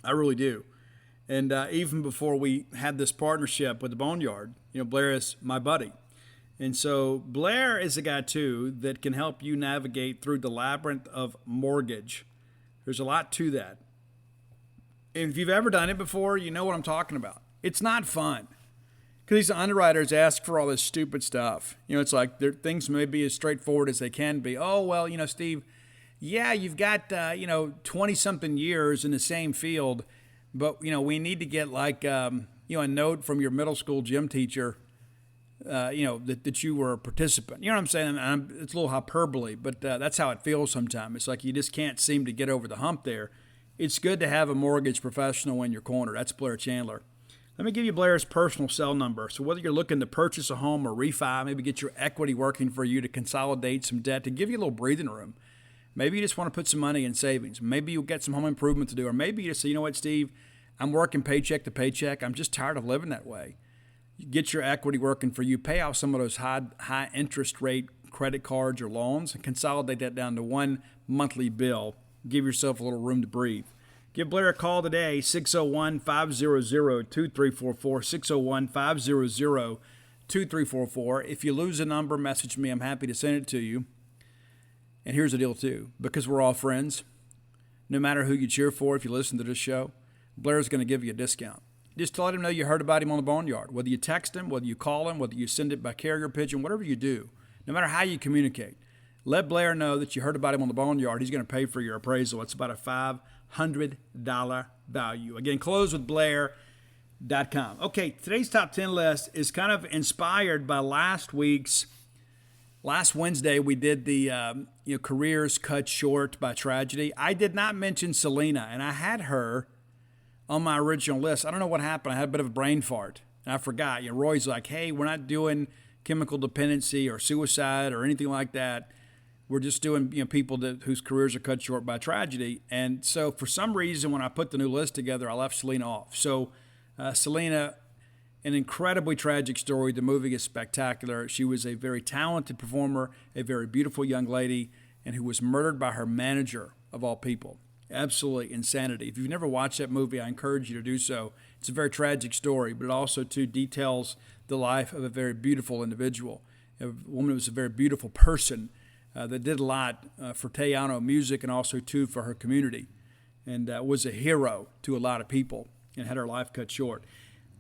I really do. And even before we had this partnership with the Boneyard, Blair is my buddy. And so Blair is a guy, too, that can help you navigate through the labyrinth of mortgage. There's a lot to that. And if you've ever done it before, you know what I'm talking about. It's not fun. Because these underwriters ask for all this stupid stuff. It's like things may be as straightforward as they can be. Oh, well, Steve, yeah, you've got, 20-something years in the same field, but, we need to get like, a note from your middle school gym teacher, that you were a participant. You know what I'm saying? It's a little hyperbole, but that's how it feels sometimes. It's like you just can't seem to get over the hump there. It's good to have a mortgage professional in your corner. That's Blair Chandler. Let me give you Blair's personal cell number. So whether you're looking to purchase a home or refi, maybe get your equity working for you to consolidate some debt, to give you a little breathing room. Maybe you just want to put some money in savings. Maybe you'll get some home improvement to do. Or maybe you just say, you know what, Steve, I'm working paycheck to paycheck. I'm just tired of living that way. You get your equity working for you. Pay off some of those high interest rate credit cards or loans and consolidate that down to one monthly bill. Give yourself a little room to breathe. Give Blair a call today, 601-500-2344, 601-500-2344. If you lose a number, message me. I'm happy to send it to you. And here's the deal, too. Because we're all friends, no matter who you cheer for, if you listen to this show, Blair's going to give you a discount. Just to let him know you heard about him on the Boneyard. Whether you text him, whether you call him, whether you send it by carrier pigeon, whatever you do, no matter how you communicate, let Blair know that you heard about him on the Boneyard. He's going to pay for your appraisal. It's about a $500 value. Again, closewithblair.com. Okay, today's top 10 list is kind of inspired by last Wednesday, we did the careers cut short by tragedy. I did not mention Selena, and I had her on my original list. I don't know what happened. I had a bit of a brain fart, and I forgot. Roy's like, hey, we're not doing chemical dependency or suicide or anything like that. We're just doing people whose careers are cut short by tragedy. And so for some reason, when I put the new list together, I left Selena off. So Selena, an incredibly tragic story. The movie is spectacular. She was a very talented performer, a very beautiful young lady, and who was murdered by her manager, of all people. Absolutely insanity. If you've never watched that movie, I encourage you to do so. It's a very tragic story, but it also, too, details the life of a very beautiful individual, a woman who was a very beautiful person that did a lot for Tejano music and also, too, for her community, and was a hero to a lot of people and had her life cut short.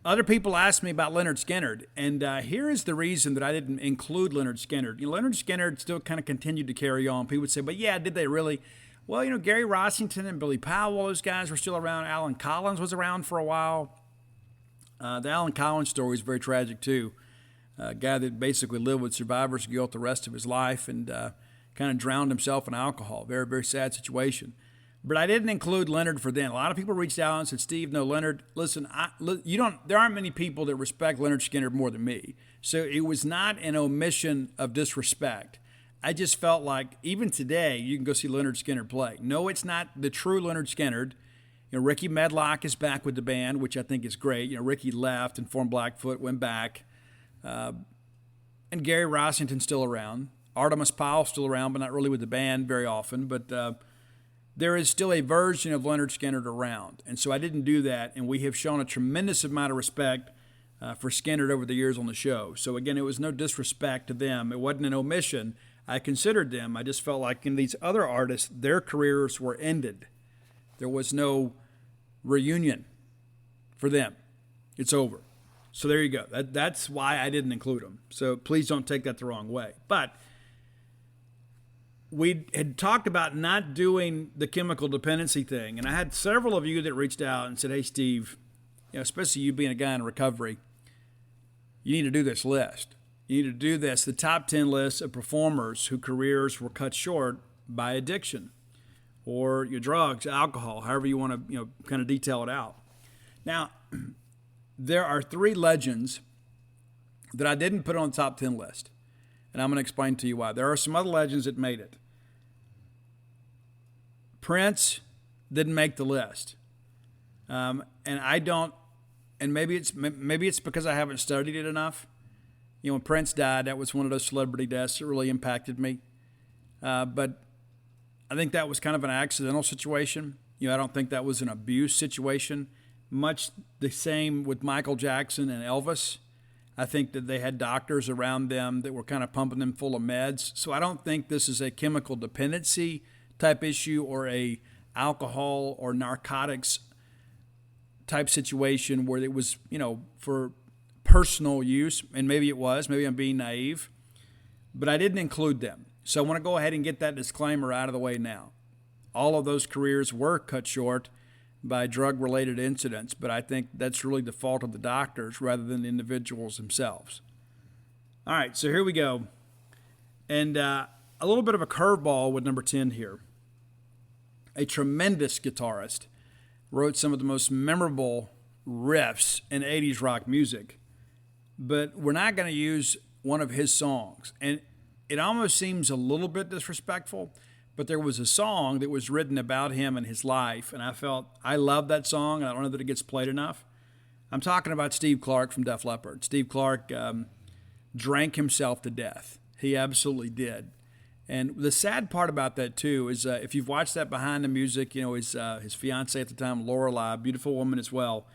Other people asked me about Leonard Skinner, and here is the reason that I didn't include Leonard Skinner. Leonard Skinner still kind of continued to carry on. People would say, but yeah, did they really? Well, Gary Rossington and Billy Powell, those guys were still around. Alan Collins was around for a while. The Alan Collins story is very tragic, too. A guy that basically lived with survivor's guilt the rest of his life and kind of drowned himself in alcohol. Very, very sad situation. But I didn't include Leonard for them. A lot of people reached out and said, Steve, no, Leonard, listen, there aren't many people that respect Leonard Skinner more than me. So it was not an omission of disrespect. I just felt like even today you can go see Leonard Skinner play. No, it's not the true Leonard Skinner. Ricky Medlock is back with the band, which I think is great. Ricky left and formed Blackfoot, went back. And Gary Rossington's still around. Artemis Powell's still around, but not really with the band very often. But there is still a version of Leonard Skinner around. And so I didn't do that, and we have shown a tremendous amount of respect for Skinner over the years on the show. So, again, it was no disrespect to them. It wasn't an omission. I considered them. I just felt like in these other artists, their careers were ended. There was no reunion for them. It's over. So there you go. That's why I didn't include them. So please don't take that the wrong way. But we had talked about not doing the chemical dependency thing, and I had several of you that reached out and said, hey, Steve, especially you being a guy in recovery, you need to do this list. You need to do this, the top 10 list of performers whose careers were cut short by addiction or your drugs, alcohol, however you want to kind of detail it out. Now, there are 3 legends that I didn't put on the top 10 list, and I'm going to explain to you why. There are some other legends that made it. Prince didn't make the list, and I don't. And maybe it's because I haven't studied it enough. When Prince died, that was one of those celebrity deaths that really impacted me. But I think that was kind of an accidental situation. I don't think that was an abuse situation. Much the same with Michael Jackson and Elvis. I think that they had doctors around them that were kind of pumping them full of meds. So I don't think this is a chemical dependency type issue or a alcohol or narcotics type situation where it was, for personal use, and maybe it was. Maybe I'm being naive. But I didn't include them. So I want to go ahead and get that disclaimer out of the way now. All of those careers were cut short by drug-related incidents, but I think that's really the fault of the doctors rather than the individuals themselves. All right, so here we go. And a little bit of a curveball with number 10 here. A tremendous guitarist wrote some of the most memorable riffs in 80s rock music, but we're not going to use one of his songs. And it almost seems a little bit disrespectful, but there was a song that was written about him and his life, and I love that song, and I don't know that it gets played enough. I'm talking about Steve Clark from Def Leppard. Steve Clark drank himself to death. He absolutely did. And the sad part about that, too, is if you've watched that behind the music, his fiancée at the time, Lorelei, beautiful woman as well,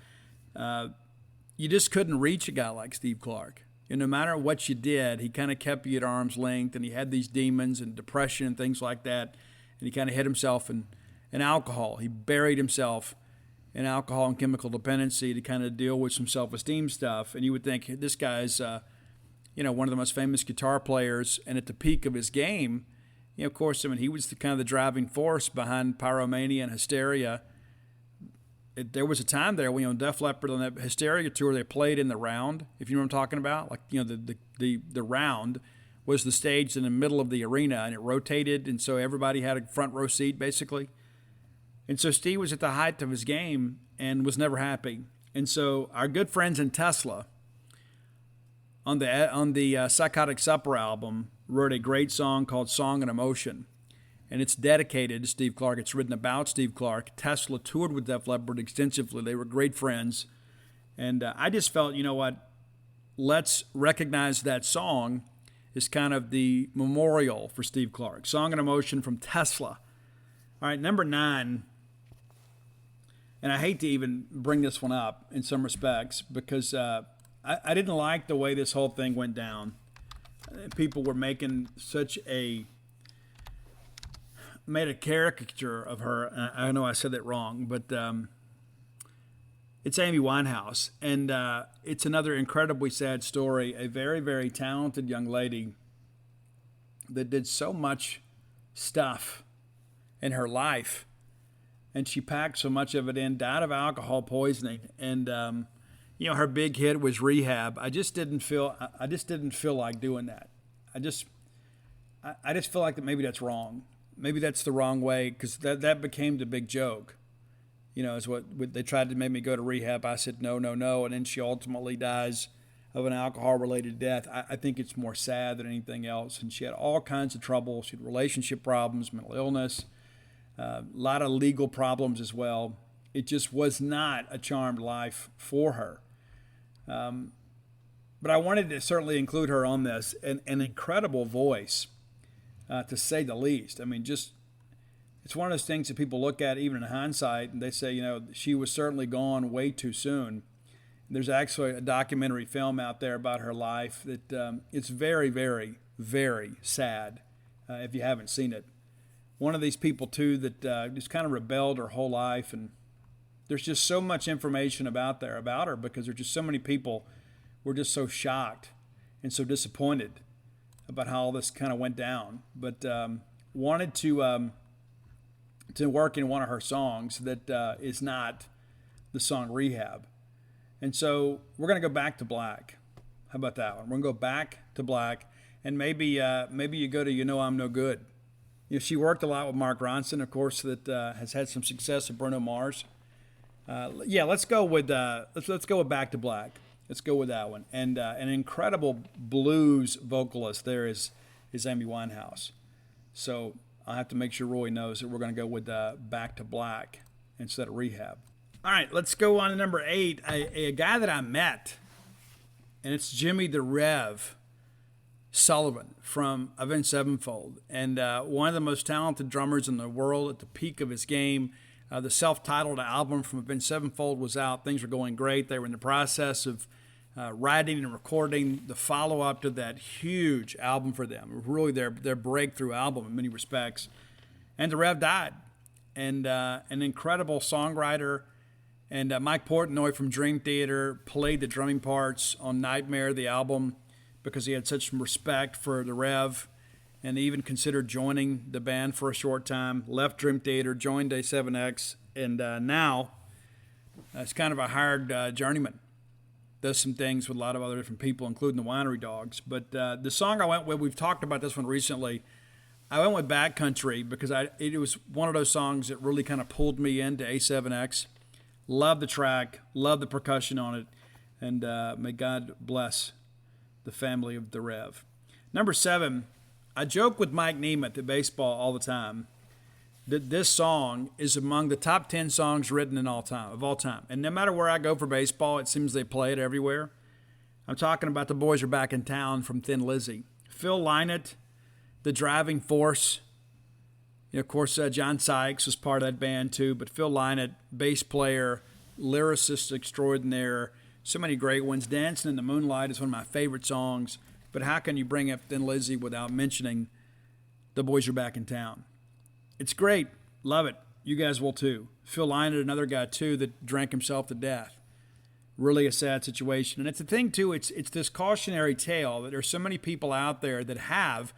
you just couldn't reach a guy like Steve Clark. No matter what you did, he kind of kept you at arm's length, and he had these demons and depression and things like that, and he kind of hid himself in alcohol. He buried himself in alcohol and chemical dependency to kind of deal with some self-esteem stuff, and you would think this guy's one of the most famous guitar players, and at the peak of his game, of course, he was the driving force behind Pyromania and Hysteria. There was a time there when Def Leppard on that Hysteria tour, they played in the round, if you know what I'm talking about. Like, the round was the stage in the middle of the arena, and it rotated, and so everybody had a front row seat, basically. And so Steve was at the height of his game and was never happy. And so our good friends in Tesla, on the Psychotic Supper album, wrote a great song called Song and Emotion. And it's dedicated to Steve Clark. It's written about Steve Clark. Tesla toured with Def Leppard extensively. They were great friends. And I just felt, let's recognize that song as kind of the memorial for Steve Clark. Song and Emotion from Tesla. All right, number 9. And I hate to even bring this one up in some respects because I didn't like the way this whole thing went down. People were making made a caricature of her. I know I said that wrong, but it's Amy Winehouse. And it's another incredibly sad story. A very, very talented young lady that did so much stuff in her life, and she packed so much of it in, died of alcohol poisoning. And her big hit was Rehab. I just didn't feel like doing that. I just feel like that maybe that's wrong. maybe that's the wrong way, because that became the big joke. Is what they tried to make me go to rehab. I said no, no, no, and then she ultimately dies of an alcohol-related death. I think it's more sad than anything else. And she had all kinds of trouble. She had relationship problems, mental illness, a lot of legal problems as well. It just was not a charmed life for her. But I wanted to certainly include her on this. An incredible voice, to say the least. I mean, it's one of those things that people look at even in hindsight, and they say, she was certainly gone way too soon. There's actually a documentary film out there about her life that it's very, very, very sad if you haven't seen it. One of these people, too, that just kind of rebelled her whole life, and there's just so much information about her because there's just so many people were just so shocked and so disappointed about how all this kind of went down. But wanted to work in one of her songs that is not the song Rehab. And so we're going to go back to black. How about that one? We're going to go back to black, and maybe you go to I'm No Good. She worked a lot with Mark Ronson, of course, that has had some success with Bruno Mars. Let's go with Back to Black. Let's go with that one. And an incredible blues vocalist there is Amy Winehouse. So I'll have to make sure Roy knows that we're going to go with Back to Black instead of Rehab. All right, let's go on to number 8, a guy that I met, and it's Jimmy the Rev Sullivan from Avenged Sevenfold, and one of the most talented drummers in the world at the peak of his game. The self-titled album from Avenged Sevenfold was out. Things were going great. They were in the process of writing and recording the follow-up to that huge album for them, really their breakthrough album in many respects. And the Rev died, and an incredible songwriter. And Mike Portnoy from Dream Theater played the drumming parts on Nightmare, the album, because he had such respect for the Rev, and even considered joining the band for a short time. Left Dream Theater, joined A7X, and now it's kind of a hired journeyman. Does some things with a lot of other different people, including the Winery Dogs. But the song I went with, we've talked about this one recently. I went with Backcountry because it was one of those songs that really kind of pulled me into A7X. Love the track, love the percussion on it, and may God bless the family of the Rev. Number 7, I joke with Mike Nemeth at baseball all the time that this song is among the top 10 songs written of all time. And no matter where I go for baseball, it seems they play it everywhere. I'm talking about The Boys Are Back in Town from Thin Lizzy. Phil Lynott, the driving force. Of course, John Sykes was part of that band too, but Phil Lynott, bass player, lyricist extraordinaire, so many great ones. Dancing in the Moonlight is one of my favorite songs, but how can you bring up Thin Lizzy without mentioning The Boys Are Back in Town? It's great. Love it. You guys will too. Phil Lynott, another guy too, that drank himself to death. Really a sad situation. And it's the thing too, it's this cautionary tale that there's so many people out there that have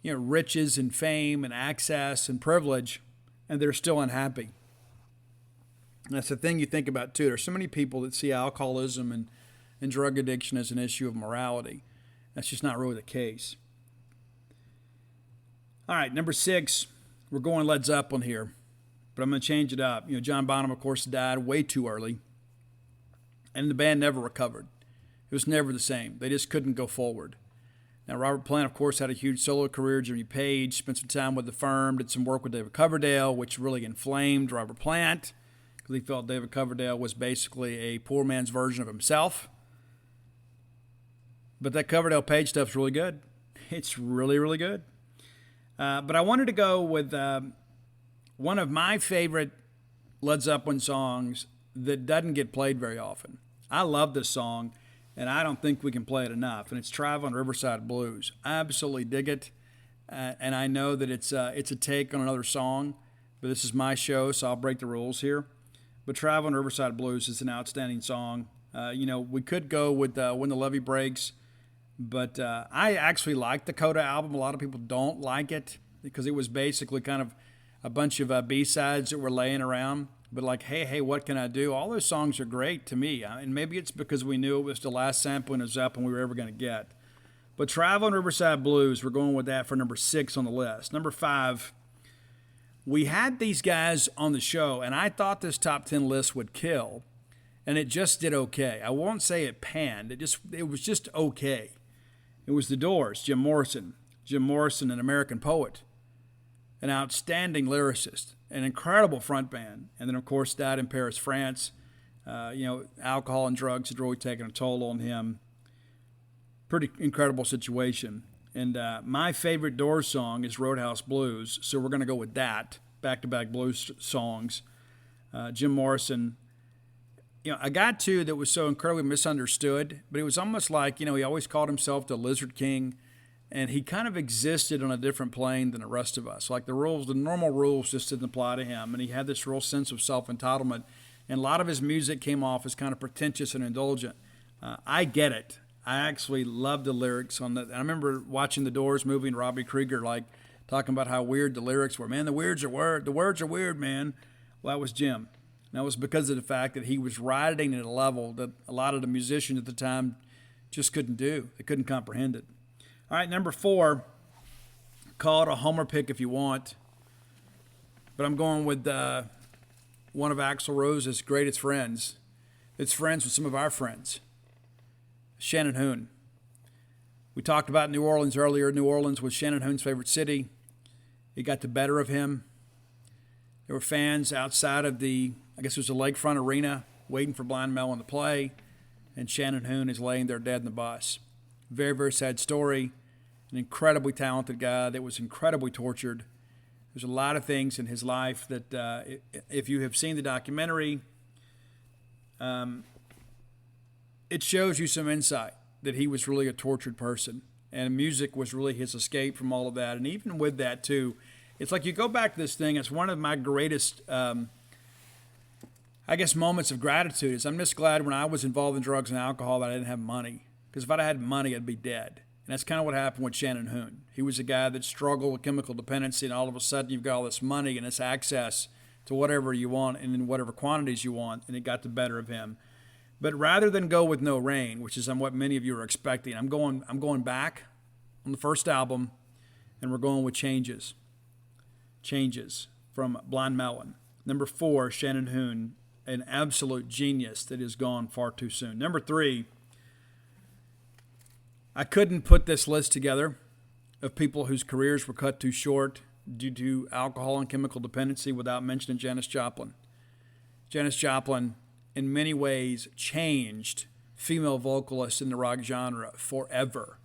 riches and fame and access and privilege, and they're still unhappy. And that's the thing you think about too. There's so many people that see alcoholism and drug addiction as an issue of morality. That's just not really the case. All right, number 6, we're going Led Zeppelin here, but I'm going to change it up. John Bonham, of course, died way too early, and the band never recovered. It was never the same. They just couldn't go forward. Now, Robert Plant, of course, had a huge solo career. Jimmy Page spent some time with the Firm, did some work with David Coverdale, which really inflamed Robert Plant because he felt David Coverdale was basically a poor man's version of himself. But that Coverdale Page stuff's really good. It's really, really good. But I wanted to go with one of my favorite Led Zeppelin songs that doesn't get played very often. I love this song, and I don't think we can play it enough. And it's Traveling Riverside Blues. I absolutely dig it, and I know that it's a take on another song, but this is my show, so I'll break the rules here. But Traveling Riverside Blues is an outstanding song. We could go with When the Levee Breaks, but I actually like the Coda album. A lot of people don't like it because it was basically kind of a bunch of B-sides that were laying around. But like, hey, what can I do? All those songs are great to me. And maybe it's because we knew it was the last sampling of Zeppelin we were ever going to get. But Traveling Riverside Blues, we're going with that for number 6 on the list. Number 5, we had these guys on the show, and I thought this top 10 list would kill, and it just did okay. I won't say it panned. It was just okay. It was the Doors, Jim Morrison. Jim Morrison, an American poet, an outstanding lyricist, an incredible frontman, and then, of course, died in Paris, France. Alcohol and drugs had really taken a toll on him. Pretty incredible situation. And my favorite Doors song is Roadhouse Blues, so we're going to go with that, back-to-back blues songs. Jim Morrison, a guy, too, that was so incredibly misunderstood, but it was almost like, he always called himself the Lizard King, and he kind of existed on a different plane than the rest of us. Like the normal rules just didn't apply to him, and he had this real sense of self-entitlement, and a lot of his music came off as kind of pretentious and indulgent. I get it. I actually love the lyrics on that. I remember watching the Doors movie and Robbie Krieger talking about how weird the lyrics were. Man, the words are weird, man. Well, that was Jim. And that was because of the fact that he was writing at a level that a lot of the musicians at the time just couldn't do. They couldn't comprehend it. All right, number 4, call it a homer pick if you want, but I'm going with one of Axl Rose's greatest friends. It's friends with some of our friends. Shannon Hoon. We talked about New Orleans earlier. New Orleans was Shannon Hoon's favorite city. It got the better of him. There were fans outside of I guess it was the Lakefront Arena, waiting for Blind Melon to play, and Shannon Hoon is laying there dead in the bus. Very, very sad story. An incredibly talented guy that was incredibly tortured. There's a lot of things in his life that, if you have seen the documentary, it shows you some insight that he was really a tortured person, and music was really his escape from all of that. And even with that, too, it's like you go back to this thing, it's one of my greatest, moments of gratitude is I'm just glad when I was involved in drugs and alcohol that I didn't have money. Because if I'd had money, I'd be dead. And that's kind of what happened with Shannon Hoon. He was a guy that struggled with chemical dependency, and all of a sudden you've got all this money and this access to whatever you want and in whatever quantities you want, and it got the better of him. But rather than go with No Rain, which is what many of you are expecting, I'm going back on the first album, and we're going with Changes. Changes from Blind Melon. Number 4, Shannon Hoon, an absolute genius that is gone far too soon. Number 3, I couldn't put this list together of people whose careers were cut too short due to alcohol and chemical dependency without mentioning Janice Joplin. Janice Joplin, in many ways, changed female vocalists in the rock genre forever.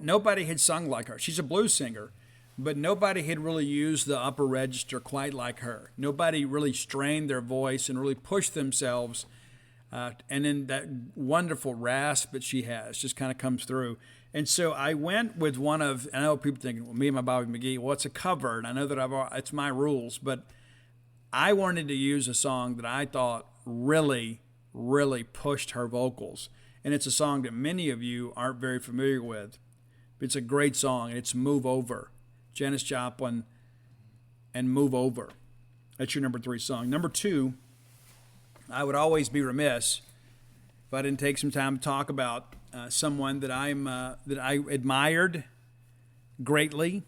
Nobody had sung like her. She's a blues singer, but nobody had really used the upper register quite like her. Nobody really strained their voice and really pushed themselves. And then that wonderful rasp that she has just kind of comes through. And so I went with I know people thinking, well, me and my Bobby McGee, well, it's a cover, and I know that it's my rules, but I wanted to use a song that I thought really, really pushed her vocals. And it's a song that many of you aren't very familiar with. It's a great song, and it's Move Over. Janice Joplin and Move Over. That's your number 3 song. Number 2, I would always be remiss if I didn't take some time to talk about someone that I admired greatly.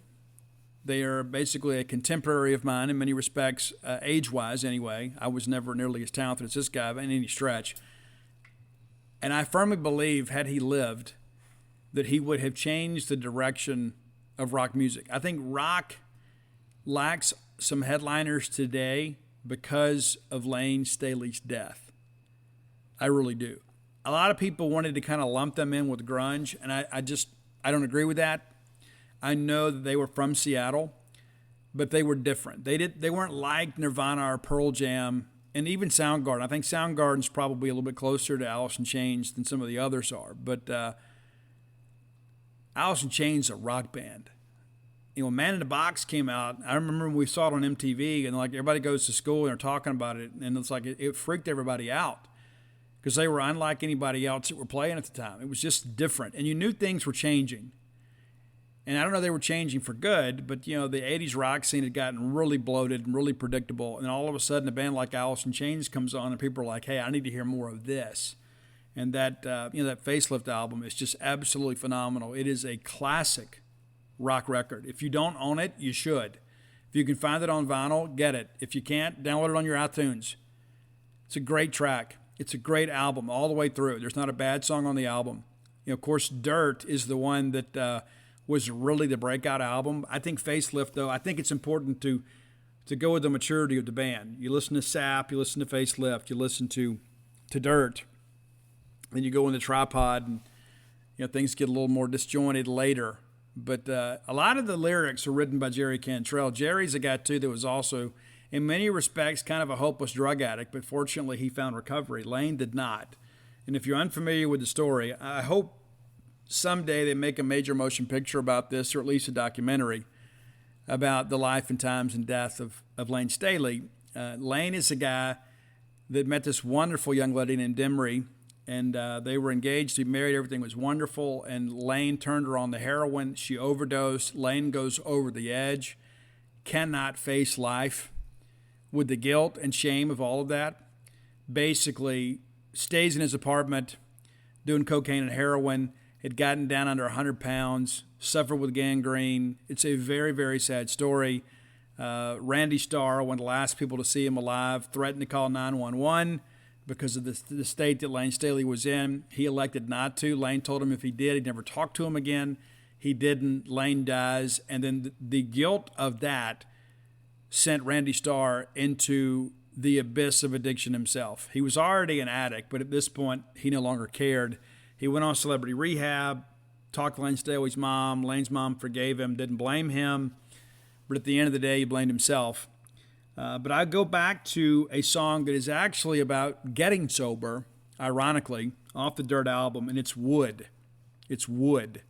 They are basically a contemporary of mine in many respects, age-wise anyway. I was never nearly as talented as this guy by any stretch. And I firmly believe, had he lived, that he would have changed the direction of rock music. I think rock lacks some headliners today because of Lane Staley's death. I really do. A lot of people wanted to kind of lump them in with grunge, and I don't agree with that. I know that they were from Seattle, but they were different. They weren't like Nirvana or Pearl Jam, and even Soundgarden. I think Soundgarden's probably a little bit closer to Alice in Chains than some of the others are, but Alice in Chains is a rock band. Man in the Box came out. I remember when we saw it on MTV, and like everybody goes to school and they're talking about it, and it's like it freaked everybody out because they were unlike anybody else that were playing at the time. It was just different, and you knew things were changing. And I don't know if they were changing for good, but the 80s rock scene had gotten really bloated and really predictable, and all of a sudden a band like Alice in Chains comes on, and people are like, "Hey, I need to hear more of this." And that that Facelift album is just absolutely phenomenal. It is a classic rock record. If you don't own it, you should. If you can find it on vinyl, get it. If you can't, download it on your iTunes. It's a great track. It's a great album all the way through. There's not a bad song on the album. Of course, Dirt is the one that was really the breakout album. I think Facelift, though, I think it's important to go with the maturity of the band. You listen to Sap, you listen to Facelift, you listen to Dirt. Then you go in the Tripod, and things get a little more disjointed later. But a lot of the lyrics are written by Jerry Cantrell. Jerry's a guy, too, that was also, in many respects, kind of a hopeless drug addict, but fortunately he found recovery. Lane did not. And if you're unfamiliar with the story, I hope someday they make a major motion picture about this, or at least a documentary about the life and times and death of Lane Staley. Lane is a guy that met this wonderful young lady named Demery, and they were engaged, married, everything was wonderful, and Lane turned her on the heroin. She overdosed. Lane goes over the edge, cannot face life with the guilt and shame of all of that. Basically, stays in his apartment doing cocaine and heroin, had gotten down under 100 pounds, suffered with gangrene. It's a very, very sad story. Randy Starr, one of the last people to see him alive, threatened to call 911 because of the state that Lane Staley was in. He elected not to. Lane told him if he did, he'd never talk to him again. He didn't. Lane dies. And then the guilt of that sent Randy Starr into the abyss of addiction himself. He was already an addict, but at this point, he no longer cared. He went on celebrity rehab, talked to Lane Staley's mom. Lane's mom forgave him, didn't blame him. But at the end of the day, he blamed himself. But I go back to a song that is actually about getting sober, ironically, off the Dirt album, and it's Wood. It's Wood.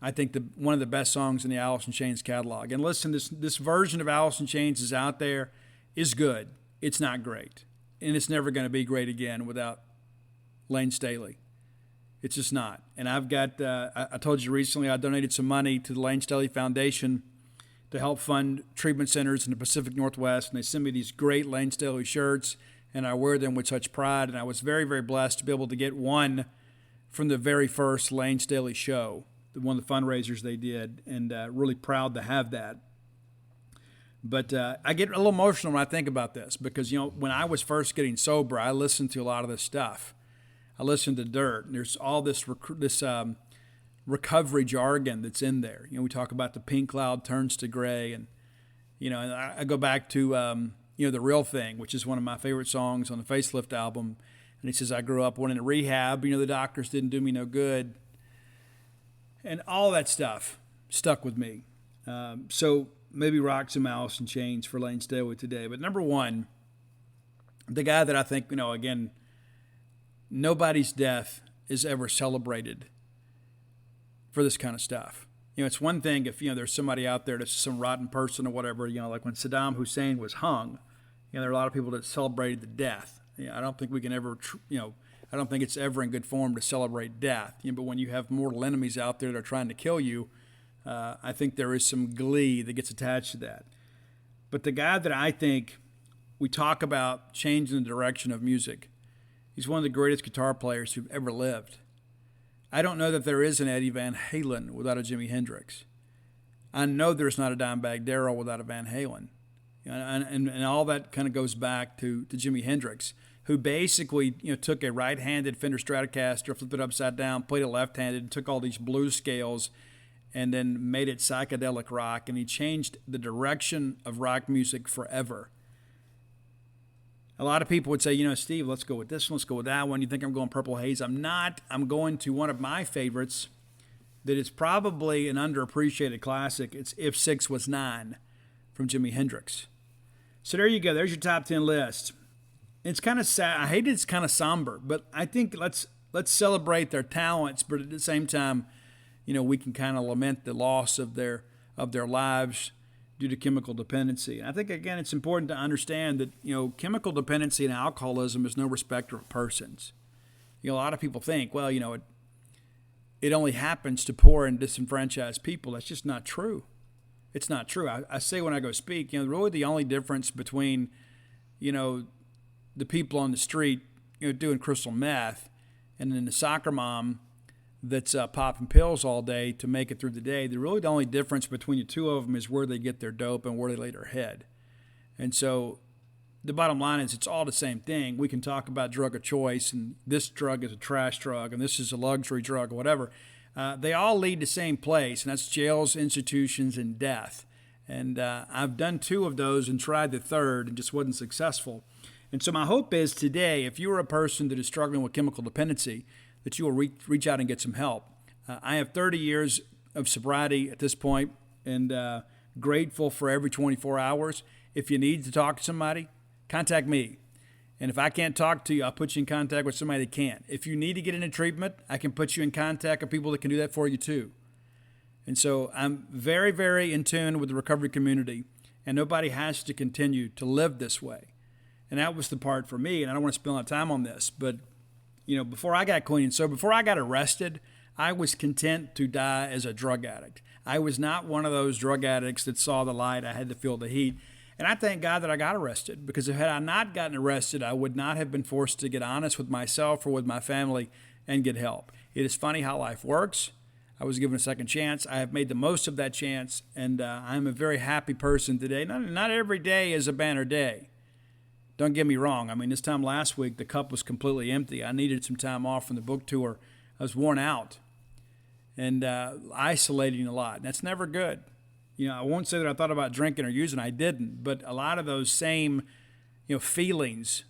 I think one of the best songs in the Alice in Chains catalog. And listen, this version of Alice in Chains is out there, is good. It's not great. And it's never going to be great again without Lane Staley. It's just not. And I've got, I told you recently, I donated some money to the Lane Staley Foundation to help fund treatment centers in the Pacific Northwest, and they send me these great Lane Staley shirts, and I wear them with such pride, and I was very, very blessed to be able to get one from the very first Lane Staley show, one of the fundraisers they did, and really proud to have that. But I get a little emotional when I think about this because, when I was first getting sober, I listened to a lot of this stuff. I listened to Dirt, and there's all this recovery jargon that's in there. We talk about the pink cloud turns to gray, and and I go back to The Real Thing, which is one of my favorite songs on the Facelift album. And he says, I grew up wanting to rehab, the doctors didn't do me no good. And all that stuff stuck with me. So maybe rock some Alice in Chains for Lane Staley today. But number one, the guy that I think, again, nobody's death is ever celebrated for this kind of stuff. It's one thing if, there's somebody out there that's some rotten person or whatever, like when Saddam Hussein was hung, there are a lot of people that celebrated the death. I don't think we can ever, I don't think it's ever in good form to celebrate death. But when you have mortal enemies out there that are trying to kill you, I think there is some glee that gets attached to that. But the guy that I think we talk about changing the direction of music, he's one of the greatest guitar players who've ever lived. I don't know that there is an Eddie Van Halen without a Jimi Hendrix. I know there's not a Dimebag Darrell without a Van Halen. And all that kind of goes back to Jimi Hendrix, who basically took a right-handed Fender Stratocaster, flipped it upside down, played it left-handed, took all these blues scales, and then made it psychedelic rock. And he changed the direction of rock music forever. A lot of people would say, Steve, let's go with this one, let's go with that one. You think I'm going Purple Haze? I'm not. I'm going to one of my favorites that is probably an underappreciated classic. It's If 6 Was 9 from Jimi Hendrix. So there you go. There's your top 10 list. It's kind of sad. I hate it's kind of somber, but I think let's celebrate their talents, but at the same time, we can kind of lament the loss of their lives due to chemical dependency. And I think, again, it's important to understand that, chemical dependency and alcoholism is no respecter of persons. A lot of people think, well, it only happens to poor and disenfranchised people. That's just not true. It's not true. I say when I go speak, really the only difference between, the people on the street, doing crystal meth, and then the soccer mom that's popping pills all day to make it through the day. The only difference between the two of them is where they get their dope and where they lay their head. And so the bottom line is it's all the same thing. We can talk about drug of choice, and this drug is a trash drug, and this is a luxury drug, or whatever. They all lead to the same place, and that's jails, institutions, and death. And I've done 2 of those and tried the third and just wasn't successful. And so my hope is today, if you are a person that is struggling with chemical dependency, that you will reach out and get some help. I have 30 years of sobriety at this point, and grateful for every 24 hours. If you need to talk to somebody, contact me. And if I can't talk to you, I'll put you in contact with somebody that can. If you need to get into treatment, I can put you in contact with people that can do that for you too. And so I'm very, very in tune with the recovery community, and nobody has to continue to live this way. And that was the part for me, and I don't want to spend a lot of time on this, but before I got clean and sober, before I got arrested, I was content to die as a drug addict. I was not one of those drug addicts that saw the light. I had to feel the heat. And I thank God that I got arrested, because had I not gotten arrested, I would not have been forced to get honest with myself or with my family and get help. It is funny how life works. I was given a second chance. I have made the most of that chance, and I'm a very happy person today. Not every day is a banner day. Don't get me wrong. I mean, this time last week, the cup was completely empty. I needed some time off from the book tour. I was worn out and isolating a lot. That's never good. I won't say that I thought about drinking or using. I didn't. But a lot of those same, feelings.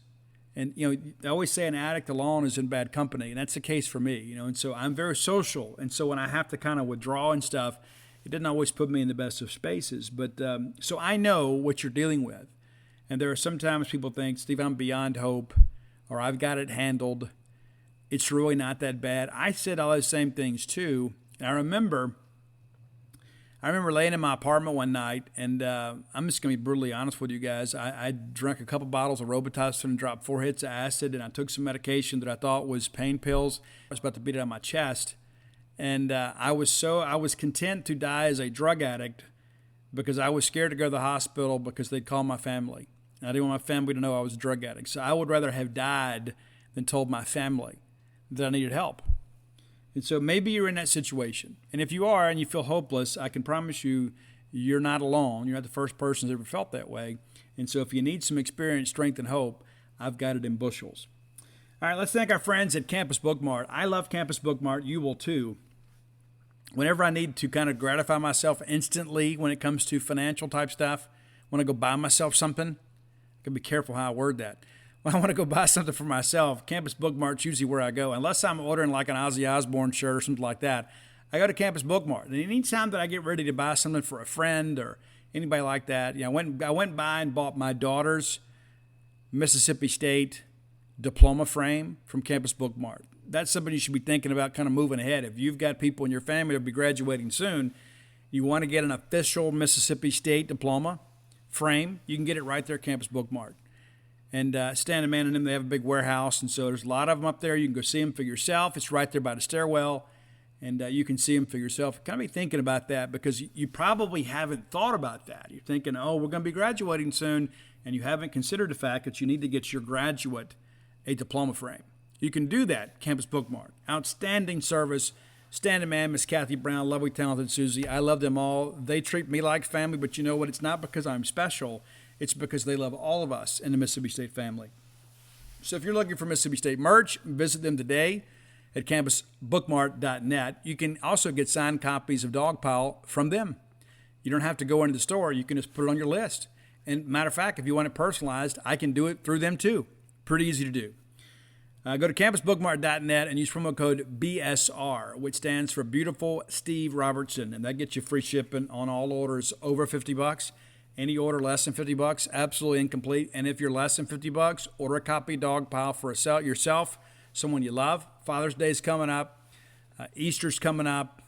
And, they always say an addict alone is in bad company. And that's the case for me, And so I'm very social. And so when I have to kind of withdraw and stuff, it doesn't always put me in the best of spaces. But so I know what you're dealing with. And there are sometimes people think, Steve, I'm beyond hope, or I've got it handled. It's really not that bad. I said all those same things too. And I remember laying in my apartment one night, and I'm just going to be brutally honest with you guys. I drank a couple bottles of Robitussin and dropped 4 hits of acid, and I took some medication that I thought was pain pills. I was about to beat it on my chest. And I was content to die as a drug addict because I was scared to go to the hospital because they'd call my family. And I didn't want my family to know I was a drug addict. So I would rather have died than told my family that I needed help. And so maybe you're in that situation. And if you are and you feel hopeless, I can promise you you're not alone. You're not the first person who's ever felt that way. And so if you need some experience, strength, and hope, I've got it in bushels. All right, let's thank our friends at Campus Bookmart. I love Campus Bookmart. You will too. Whenever I need to kind of gratify myself instantly when it comes to financial type stuff, when I go buy myself something, I can be careful how I word that. When I want to go buy something for myself, Campus Bookmart's usually where I go. Unless I'm ordering like an Ozzy Osbourne shirt or something like that, I go to Campus Bookmart. And anytime that I get ready to buy something for a friend or anybody like that, I went by and bought my daughter's Mississippi State diploma frame from Campus Bookmart. That's something you should be thinking about kind of moving ahead. If you've got people in your family that will be graduating soon, you want to get an official Mississippi State diploma frame, you can get it right there at Campus Bookmart. And Stan and Man and them, they have a big warehouse, and so there's a lot of them up there. You can go see them for yourself. It's right there by the stairwell, and you can see them for yourself. Kind of be thinking about that because you probably haven't thought about that. You're thinking, oh, we're going to be graduating soon, and you haven't considered the fact that you need to get your graduate a diploma frame. You can do that, Campus Bookmart. Outstanding service. Stan and Man, Miss Kathy Brown, lovely, talented Susie. I love them all. They treat me like family, but you know what? It's not because I'm special. It's because they love all of us in the Mississippi State family. So if you're looking for Mississippi State merch, visit them today at campusbookmart.net. You can also get signed copies of Dogpile from them. You don't have to go into the store. You can just put it on your list. And matter of fact, if you want it personalized, I can do it through them too. Pretty easy to do. Go to campusbookmart.net and use promo code BSR, which stands for Beautiful Steve Robertson, and that gets you free shipping on all orders over $50. Any order less than $50, absolutely incomplete. And if you're less than $50, order a copy of Dogpile for yourself, someone you love. Father's Day's coming up, Easter's coming up,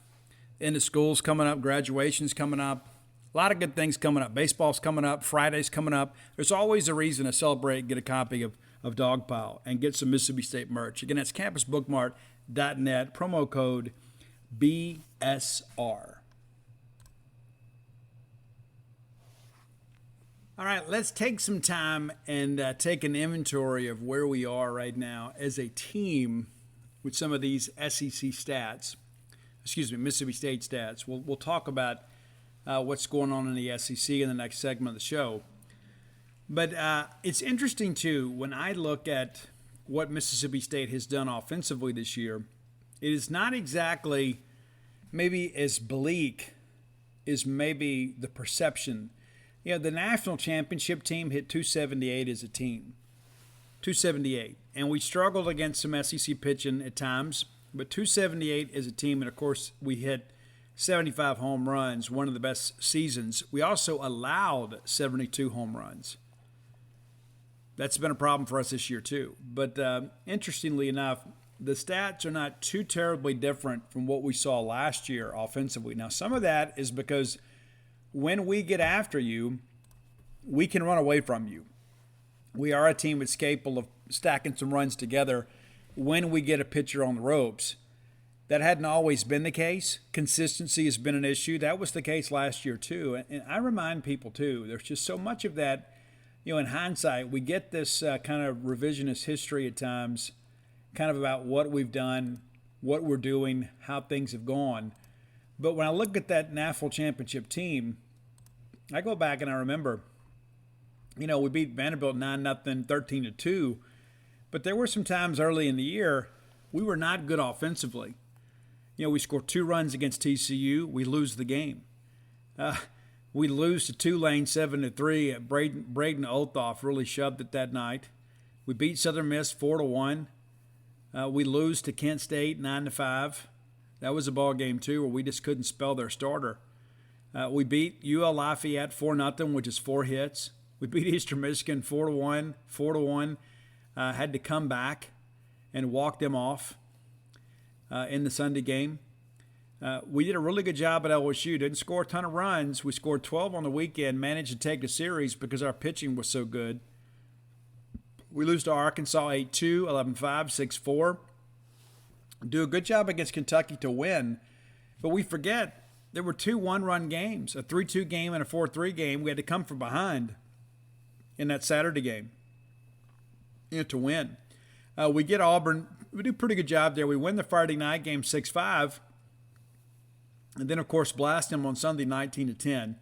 end of school's coming up, graduation's coming up. A lot of good things coming up. Baseball's coming up, Friday's coming up. There's always a reason to celebrate and get a copy of Dogpile and get some Mississippi State merch. Again, that's campusbookmart.net, promo code BSR. All right, let's take some time and take an inventory of where we are right now as a team with some of these SEC stats. Mississippi State stats. We'll talk about what's going on in the SEC in the next segment of the show. But it's interesting, too, when I look at what Mississippi State has done offensively this year, it is not exactly maybe as bleak as maybe the perception. You know, the national championship team hit 278 as a team. 278. And we struggled against some SEC pitching at times, but 278 as a team. And, of course, we hit 75 home runs, one of the best seasons. We also allowed 72 home runs. That's been a problem for us this year, too. But interestingly enough, the stats are not too terribly different from what we saw last year offensively. Now, some of that is because when we get after you, we can run away from you. We are a team that's capable of stacking some runs together when we get a pitcher on the ropes. That hadn't always been the case. Consistency has been an issue. That was the case last year, too. And I remind people, too, there's just so much of that. You know, in hindsight, we get this kind of revisionist history at times, kind of about what we've done, what we're doing, how things have gone. But when I look at that national championship team, I go back and I remember, you know, we beat Vanderbilt 9-0, 13-2. But there were some times early in the year we were not good offensively. You know, we scored 2 runs against TCU. We lose the game. We lose to Tulane 7-3. Braden Olthoff really shoved it that night. We beat Southern Miss 4-1. We lose to Kent State 9-5. That was a ball game too, where we just couldn't spell their starter. We beat UL Lafayette 4-0, which is 4 hits. We beat Eastern Michigan 4-1. Had to come back and walk them off in the Sunday game. We did a really good job at LSU. Didn't score a ton of runs. We scored 12 on the weekend, managed to take the series because our pitching was so good. We lose to Arkansas 8-2, 11-5, 6-4. Do a good job against Kentucky to win. But we forget there were 2 one-run games, a 3-2 game and a 4-3 game. We had to come from behind in that Saturday game to win. We get Auburn. We do a pretty good job there. We win the Friday night game 6-5. And then, of course, blast them on Sunday 19-10.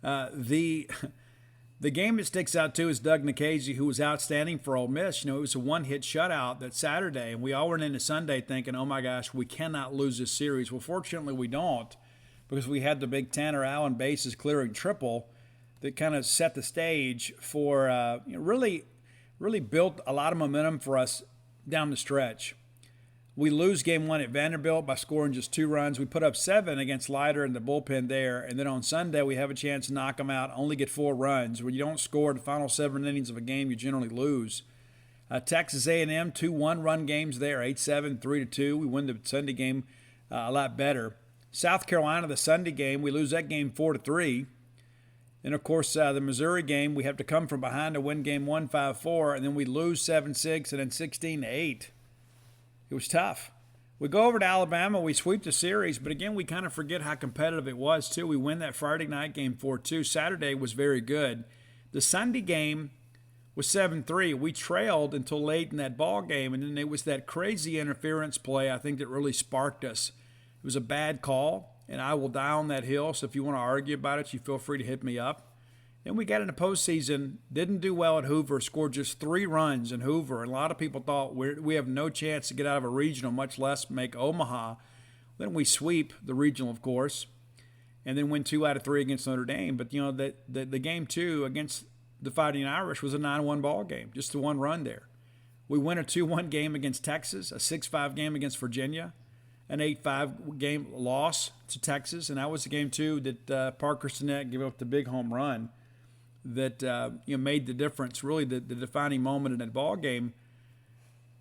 The game that sticks out, too, is Doug Nikhazy, who was outstanding for Ole Miss. You know, it was a one-hit shutout that Saturday, and we all went into Sunday thinking, oh, my gosh, we cannot lose this series. Well, fortunately, we don't, because we had the big Tanner Allen bases clearing triple that kind of set the stage for really built a lot of momentum for us down the stretch. We lose game 1 at Vanderbilt by scoring just 2 runs. We put up 7 against Leiter in the bullpen there. And then on Sunday, we have a chance to knock them out, only get 4 runs. When you don't score the final 7 innings of a game, you generally lose. Texas A&M, 2 one-run games there, 8-7, 3-2. We win the Sunday game a lot better. South Carolina, the Sunday game, we lose that game 4-3. And, of course, the Missouri game, we have to come from behind to win game 1, 5-4. And then we lose 7-6 and then 16-8. It was tough. We go over to Alabama. We sweep the series. But, again, we kind of forget how competitive it was, too. We win that Friday night game 4-2. Saturday was very good. The Sunday game was 7-3. We trailed until late in that ball game, and then it was that crazy interference play, I think, that really sparked us. It was a bad call, and I will die on that hill. So if you want to argue about it, you feel free to hit me up. Then we got in the postseason, didn't do well at Hoover, scored just 3 runs in Hoover. And a lot of people thought we have no chance to get out of a regional, much less make Omaha. Then we sweep the regional, of course, and then win 2 out of 3 against Notre Dame. But, you know, the game 2 against the Fighting Irish was a 9-1 ball game, just the 1 run there. We win a 2-1 game against Texas, a 6-5 game against Virginia, an 8-5 game loss to Texas. And that was the game, too, that Parker Sinnett gave up the big home run that made the difference, really the defining moment in that ball game.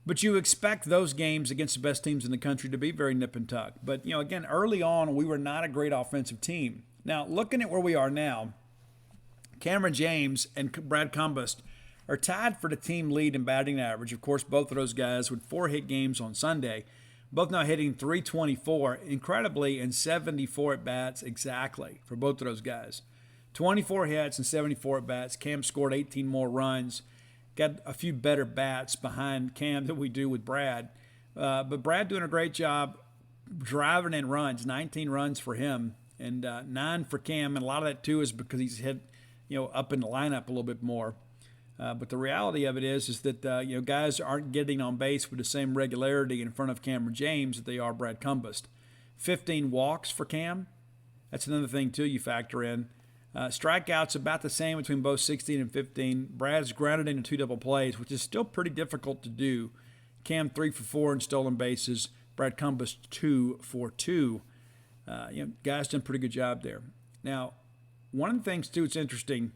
But you expect those games against the best teams in the country to be very nip and tuck. But, you know, again, early on, we were not a great offensive team. Now, looking at where we are now, Cameron James and Brad Cumbest are tied for the team lead in batting average. Of course, both of those guys with 4-hit games on Sunday, both now hitting .324, incredibly, and 74 at-bats exactly for both of those guys. 24 hits and 74 at-bats. Cam scored 18 more runs. Got a few better bats behind Cam than we do with Brad. But Brad doing a great job driving in runs, 19 runs for him, and 9 for Cam. And a lot of that, too, is because he's hit, up in the lineup a little bit more. But the reality of it is that, guys aren't getting on base with the same regularity in front of Cameron James that they are Brad Cumbest. 15 walks for Cam. That's another thing, too, you factor in. Strikeouts about the same between both 16 and 15. Brad's grounded into 2 double plays, which is still pretty difficult to do. Cam 3 for 4 in stolen bases. Brad Cumbest 2 for 2. Guys done a pretty good job there. Now, one of the things, too, that's interesting,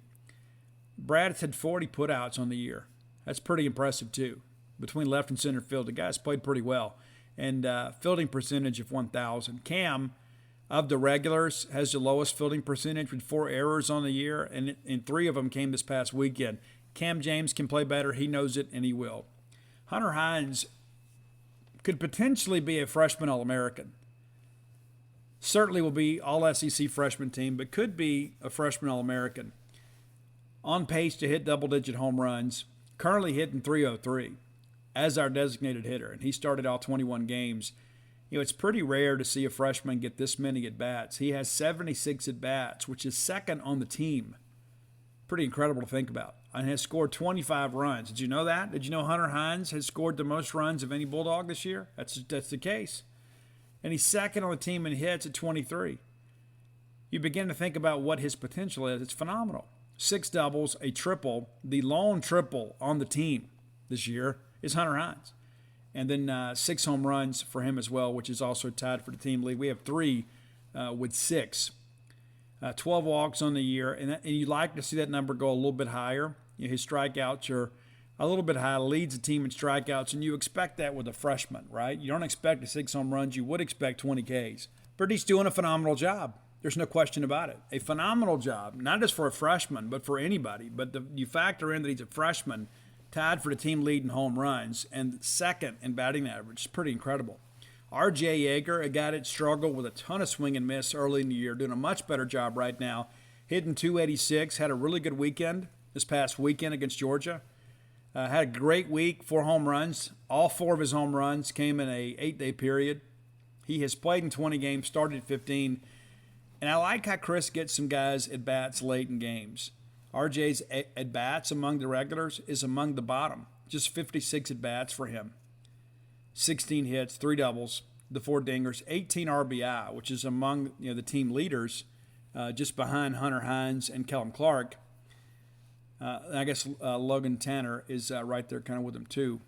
Brad's had 40 putouts on the year. That's pretty impressive, too. Between left and center field, the guys played pretty well. And fielding percentage of 1,000. Cam, of the regulars, has the lowest fielding percentage with 4 errors on the year, and 3 of them came this past weekend. Cam James can play better. He knows it, and he will. Hunter Hines could potentially be a freshman All-American. Certainly will be All-SEC freshman team, but could be a freshman All-American. On pace to hit double-digit home runs, currently hitting .303 as our designated hitter, and he started all 21 games. It's pretty rare to see a freshman get this many at-bats. He has 76 at-bats, which is second on the team. Pretty incredible to think about. And has scored 25 runs. Did you know that? Did you know Hunter Hines has scored the most runs of any Bulldog this year? That's the case. And he's second on the team in hits at 23. You begin to think about what his potential is. It's phenomenal. 6 doubles, a triple. The lone triple on the team this year is Hunter Hines. And then 6 home runs for him as well, which is also tied for the team lead. We have 3 with 6. 12 walks on the year, and you'd like to see that number go a little bit higher. His strikeouts are a little bit high, leads the team in strikeouts, and you expect that with a freshman, right? You don't expect 6 home runs. You would expect 20 Ks. But he's doing a phenomenal job. There's no question about it. A phenomenal job, not just for a freshman, but for anybody. But you factor in that he's a freshman, tied for the team lead in home runs, and second in batting average. It's pretty incredible. R.J. Yeager, a guy that struggled with a ton of swing and miss early in the year, doing a much better job right now. Hitting .286, had a really good weekend this past weekend against Georgia. Had a great week, 4 home runs. All 4 of his home runs came in a 8-day period. He has played in 20 games, started at 15. And I like how Chris gets some guys at bats late in games. RJ's at bats among the regulars is among the bottom. Just 56 at bats for him. 16 hits, 3 doubles, the 4 dingers, 18 RBI, which is among the team leaders, just behind Hunter Hines and Kellum Clark. I guess Logan Tanner is right there kind of with him too.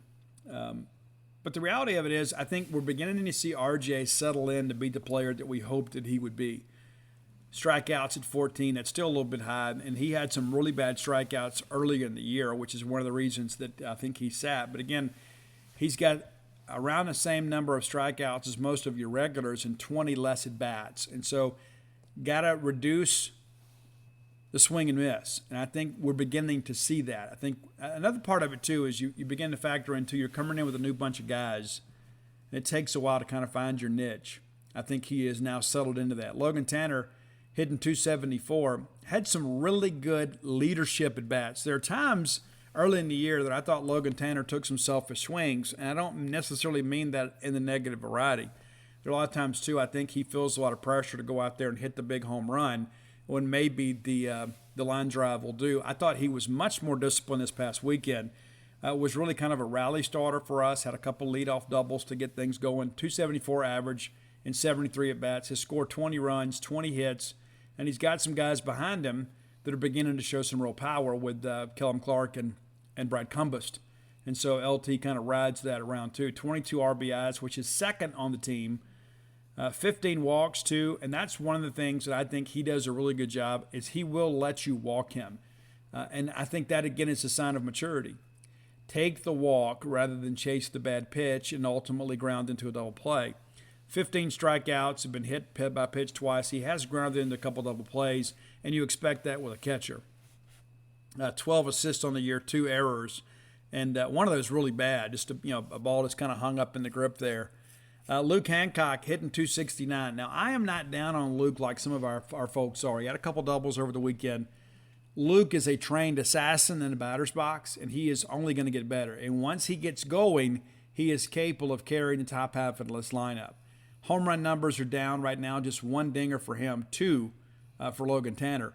But the reality of it is, I think we're beginning to see RJ settle in to be the player that we hoped that he would be. Strikeouts at 14, that's still a little bit high, and he had some really bad strikeouts early in the year, which is one of the reasons that I think he sat. But again, he's got around the same number of strikeouts as most of your regulars and 20 less at bats. And so got to reduce the swing and miss. And I think we're beginning to see that. I think another part of it, too, is you begin to factor into you're coming in with a new bunch of guys. And it takes a while to kind of find your niche. I think he is now settled into that. Logan Tanner, hitting .274, had some really good leadership at bats. There are times early in the year that I thought Logan Tanner took some selfish swings, and I don't necessarily mean that in the negative variety. There are a lot of times, too, I think he feels a lot of pressure to go out there and hit the big home run when maybe the line drive will do. I thought he was much more disciplined this past weekend. Was really kind of a rally starter for us, had a couple leadoff doubles to get things going, .274 average and 73 at-bats. Has scored 20 runs, 20 hits, and he's got some guys behind him that are beginning to show some real power with Kellum Clark and Brad Cumbest. And so LT kind of rides that around too. 22 RBIs, which is second on the team. 15 walks too, and that's one of the things that I think he does a really good job is he will let you walk him. And I think that, again, is a sign of maturity. Take the walk rather than chase the bad pitch and ultimately ground into a double play. 15 strikeouts, have been hit by pitch twice. He has grounded into a couple double plays, and you expect that with a catcher. 12 assists on the year, 2 errors, and one of those really bad, just a ball that's kind of hung up in the grip there. Luke Hancock hitting 269. Now, I am not down on Luke like some of our folks are. He had a couple doubles over the weekend. Luke is a trained assassin in the batter's box, and he is only going to get better. And once he gets going, he is capable of carrying the top half of this lineup. Home run numbers are down right now, just one dinger for him, two for Logan Tanner.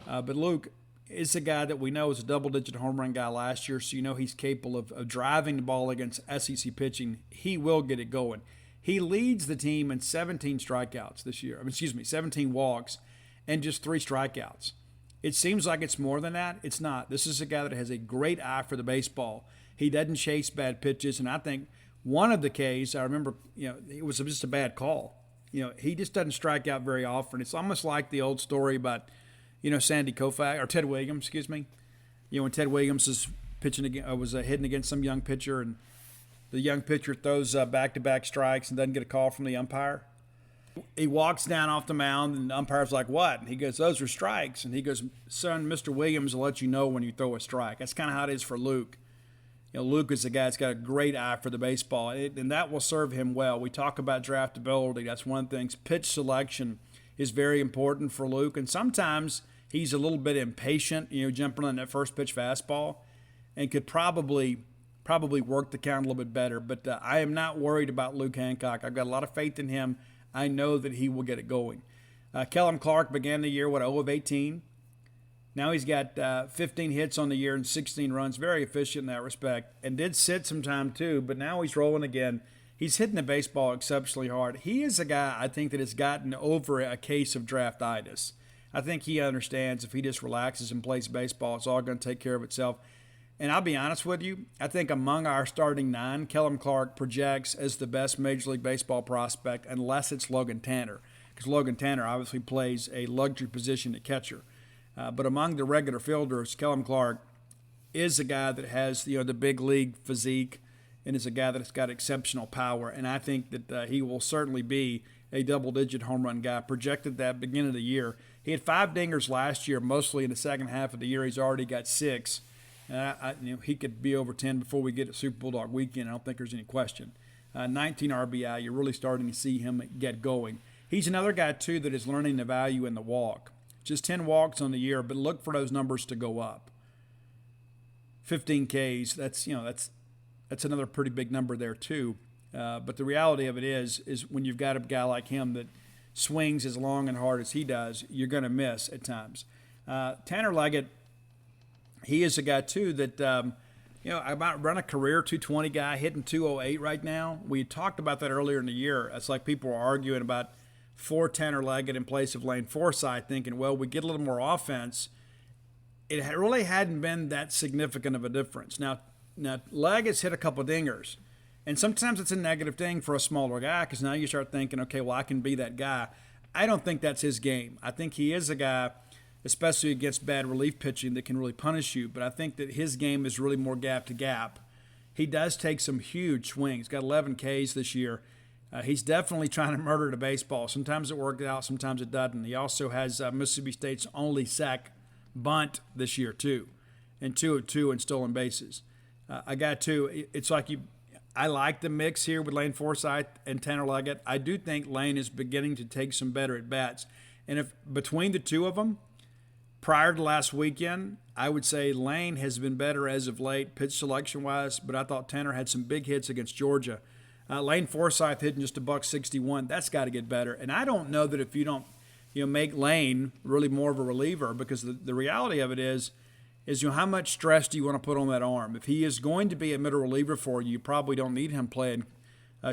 But Luke is a guy that we know is a double-digit home run guy last year, so you know he's capable of driving the ball against SEC pitching. He will get it going. He leads the team in 17 strikeouts this year. 17 walks and just 3 strikeouts. It seems like it's more than that. It's not. This is a guy that has a great eye for the baseball. He doesn't chase bad pitches, and I think one of the Ks, I remember, it was just a bad call. He just doesn't strike out very often. It's almost like the old story about, Sandy Koufax, or Ted Williams, excuse me. When Ted Williams is was hitting against some young pitcher, and the young pitcher throws back-to-back strikes and doesn't get a call from the umpire. He walks down off the mound, and the umpire's like, what? And he goes, those are strikes. And he goes, son, Mr. Williams will let you know when you throw a strike. That's kind of how it is for Luke. Luke is a guy that's got a great eye for the baseball, and that will serve him well. We talk about draftability. That's one of the things. Pitch selection is very important for Luke, and sometimes he's a little bit impatient, jumping on that first pitch fastball, and could probably work the count a little bit better. But I am not worried about Luke Hancock. I've got a lot of faith in him. I know that he will get it going. Kellum Clark began the year, 0 of 18. Now he's got 15 hits on the year and 16 runs. Very efficient in that respect. And did sit some time too, but now he's rolling again. He's hitting the baseball exceptionally hard. He is a guy, I think, that has gotten over a case of draftitis. I think he understands if he just relaxes and plays baseball, it's all going to take care of itself. And I'll be honest with you, I think among our starting 9, Kellum Clark projects as the best Major League Baseball prospect unless it's Logan Tanner, because Logan Tanner obviously plays a luxury position at catcher. But among the regular fielders, Kellum Clark is a guy that has the big league physique and is a guy that's got exceptional power. And I think that he will certainly be a double-digit home run guy. Projected that beginning of the year. He had 5 dingers last year, mostly in the second half of the year. He's already got 6. He could be over 10 before we get to Super Bulldog weekend. I don't think there's any question. 19 RBI. You're really starting to see him get going. He's another guy, too, that is learning the value in the walk. Just 10 walks on the year, but look for those numbers to go up. 15 Ks, that's another pretty big number there too. But the reality of it is when you've got a guy like him that swings as long and hard as he does, you're going to miss at times. Tanner Leggett, he is a guy too that I might run a career 220 guy hitting 208 right now. We talked about that earlier in the year. It's like people were arguing about for Tanner Leggett in place of Lane Forsythe, thinking, well, we get a little more offense. It really hadn't been that significant of a difference. Now Leggett's hit a couple dingers, and sometimes it's a negative thing for a smaller guy because now you start thinking, okay, well, I can be that guy. I don't think that's his game. I think he is a guy, especially against bad relief pitching, that can really punish you, but I think that his game is really more gap to gap. He does take some huge swings. Got 11 Ks this year. He's definitely trying to murder the baseball. Sometimes it works out, sometimes it doesn't. He also has Mississippi State's only sack bunt this year, too, and 2 of 2 in stolen bases. I got two. It's like I like the mix here with Lane Forsythe and Tanner Leggett. I do think Lane is beginning to take some better at-bats. And if between the two of them, prior to last weekend, I would say Lane has been better as of late, pitch selection-wise, but I thought Tanner had some big hits against Georgia. Lane Forsythe hitting just $161. That's got to get better. And I don't know that if you don't, make Lane really more of a reliever, because the reality of it is how much stress do you want to put on that arm? If he is going to be a middle reliever for you, you probably don't need him playing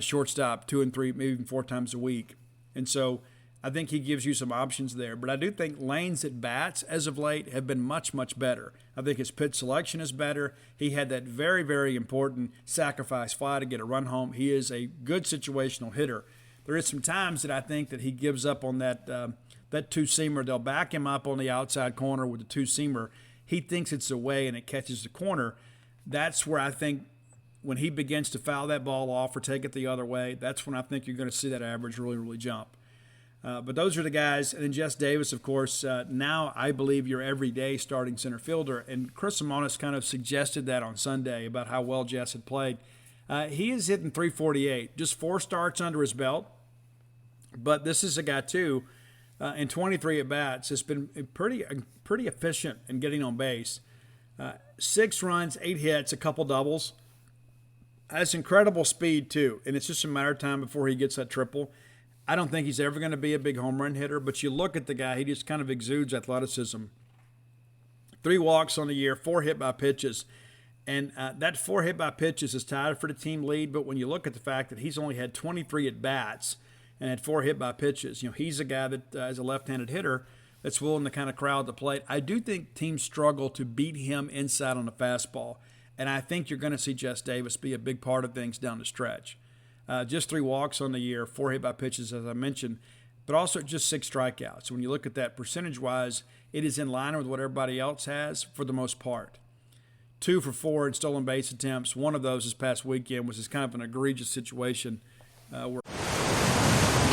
shortstop 2 and 3, maybe even 4 times a week. And so I think he gives you some options there. But I do think Lane's at-bats as of late have been much, much better. I think his pitch selection is better. He had that very, very important sacrifice fly to get a run home. He is a good situational hitter. There is some times that I think that he gives up on that two-seamer. They'll back him up on the outside corner with the two-seamer. He thinks it's away and it catches the corner. That's where I think when he begins to foul that ball off or take it the other way, that's when I think you're going to see that average really, really jump. But those are the guys. And then Jess Davis, of course, now I believe your everyday starting center fielder. And Chris Simonis kind of suggested that on Sunday about how well Jess had played. He is hitting 348, just 4 starts under his belt. But this is a guy, too, in 23 at-bats, has been pretty efficient in getting on base. 6 runs, 8 hits, a couple doubles. Has incredible speed, too, and it's just a matter of time before he gets that triple. I don't think he's ever going to be a big home run hitter, but you look at the guy, he just kind of exudes athleticism. 3 walks on the year, 4 hit by pitches. And that 4 hit by pitches is tied for the team lead, but when you look at the fact that he's only had 23 at-bats and had 4 hit by pitches, he's a guy that is a left-handed hitter that's willing to kind of crowd the plate. I do think teams struggle to beat him inside on the fastball, and I think you're going to see Jess Davis be a big part of things down the stretch. Just 3 walks on the year, 4 hit by pitches, as I mentioned, but also just 6 strikeouts. When you look at that percentage-wise, it is in line with what everybody else has for the most part. 2 for 4 in stolen base attempts. One of those this past weekend was kind of an egregious situation. In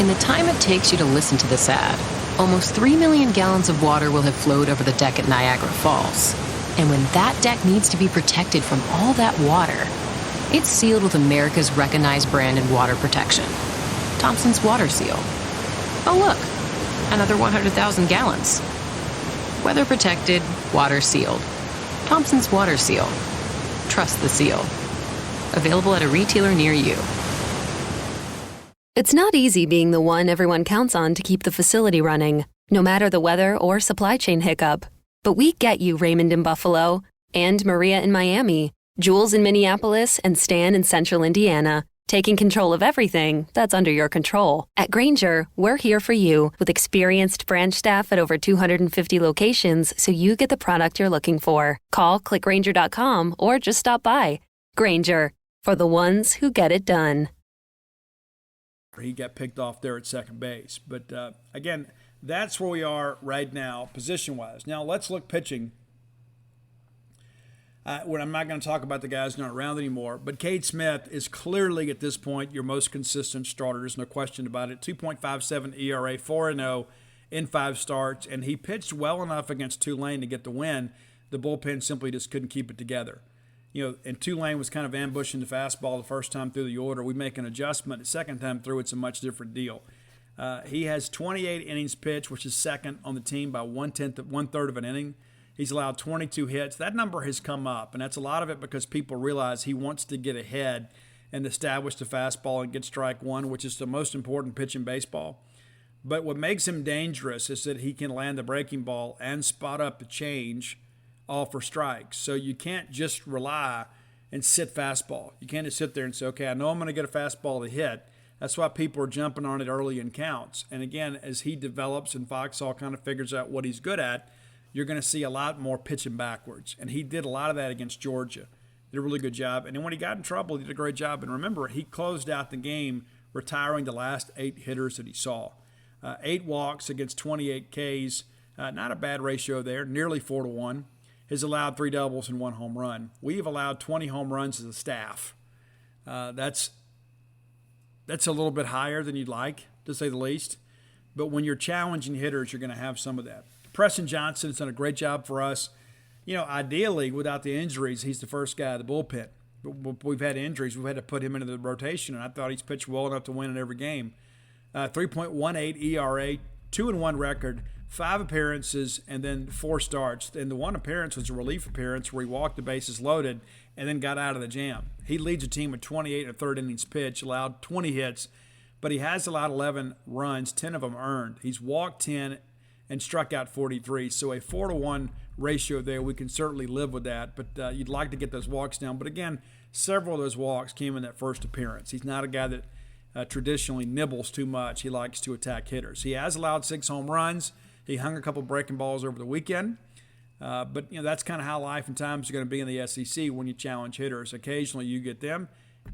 the time it takes you to listen to this ad, almost 3 million gallons of water will have flowed over the deck at Niagara Falls. And when that deck needs to be protected from all that water, it's sealed with America's recognized brand in water protection, Thompson's Water Seal. Oh look, another 100,000 gallons. Weather protected, water sealed. Thompson's Water Seal. Trust the seal. Available at a retailer near you. It's not easy being the one everyone counts on to keep the facility running, no matter the weather or supply chain hiccup. But we get you, Raymond in Buffalo, and Maria in Miami, Jules in Minneapolis, and Stan in Central Indiana, taking control of everything that's under your control. At Grainger, we're here for you with experienced branch staff at over 250 locations so you get the product you're looking for. Call, click Grainger.com, or just stop by. Grainger, for the ones who get it done. He got picked off there at second base. But, again, that's where we are right now, position-wise. Now, let's look pitching. I'm not going to talk about the guys not around anymore, but Cade Smith is clearly at this point your most consistent starter. There's no question about it. 2.57 ERA, 4-0 in 5 starts, and he pitched well enough against Tulane to get the win. The bullpen simply just couldn't keep it together. And Tulane was kind of ambushing the fastball the first time through the order. We make an adjustment. The second time through, it's a much different deal. He has 28 innings pitched, which is second on the team by 1/3 of an inning. He's allowed 22 hits. That number has come up, and that's a lot of it because people realize he wants to get ahead and establish the fastball and get strike one, which is the most important pitch in baseball. But what makes him dangerous is that he can land the breaking ball and spot up the change all for strikes. So you can't just rely and sit fastball. You can't just sit there and say, okay, I know I'm going to get a fastball to hit. That's why people are jumping on it early in counts. And again, as he develops and Foxhall kind of figures out what he's good at, you're going to see a lot more pitching backwards. And he did a lot of that against Georgia. Did a really good job. And then when he got in trouble, he did a great job. And remember, he closed out the game retiring the last 8 hitters that he saw. 8 walks against 28 Ks. Not a bad ratio there, nearly 4-1. Has allowed 3 doubles and 1 home run. We've allowed 20 home runs as a staff. That's a little bit higher than you'd like, to say the least. But when you're challenging hitters, you're going to have some of that. Preston Johnson has done a great job for us. Ideally, without the injuries, he's the first guy of the bullpen. But we've had injuries. We've had to put him into the rotation, and I thought he's pitched well enough to win in every game. 3.18 ERA, 2-1 record, 5 appearances, and then 4 starts. And the one appearance was a relief appearance where he walked the bases loaded and then got out of the jam. He leads the team with 28 and a third innings pitch, allowed 20 hits, but he has allowed 11 runs, 10 of them earned. He's walked 10 and struck out 43. So a 4-1 ratio there, we can certainly live with that, but you'd like to get those walks down. But again, several of those walks came in that first appearance. He's not a guy that traditionally nibbles too much. He likes to attack hitters. He has allowed 6 home runs. He hung a couple breaking balls over the weekend. But that's kind of how life and times are going to be in the SEC when you challenge hitters. Occasionally you get them,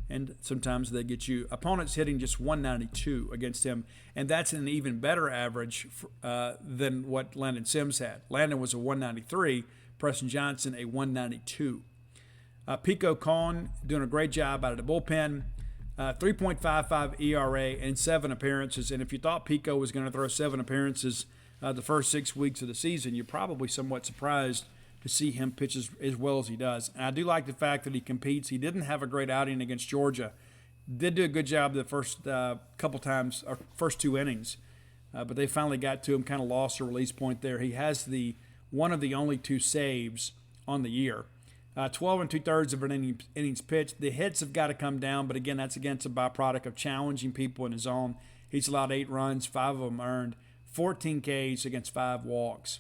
and sometimes they get you. Opponents hitting just 192 against him, and that's an even better average than what Landon Sims had. Landon was a 193, Preston Johnson a 192. Pico Cohn doing a great job out of the bullpen. 3.55 ERA and 7 appearances. And if you thought Pico was going to throw 7 appearances the first 6 weeks of the season, you're probably somewhat surprised to see him pitch as well as he does. And I do like the fact that he competes. He didn't have a great outing against Georgia. Did do a good job the first couple times, or first 2 innings. But they finally got to him, kind of lost a release point there. He has one of the only 2 saves on the year. 12 2/3 of an innings pitched. The hits have got to come down, but again, that's against a byproduct of challenging people in his zone. He's allowed 8 runs, 5 of them earned, 14 Ks against 5 walks.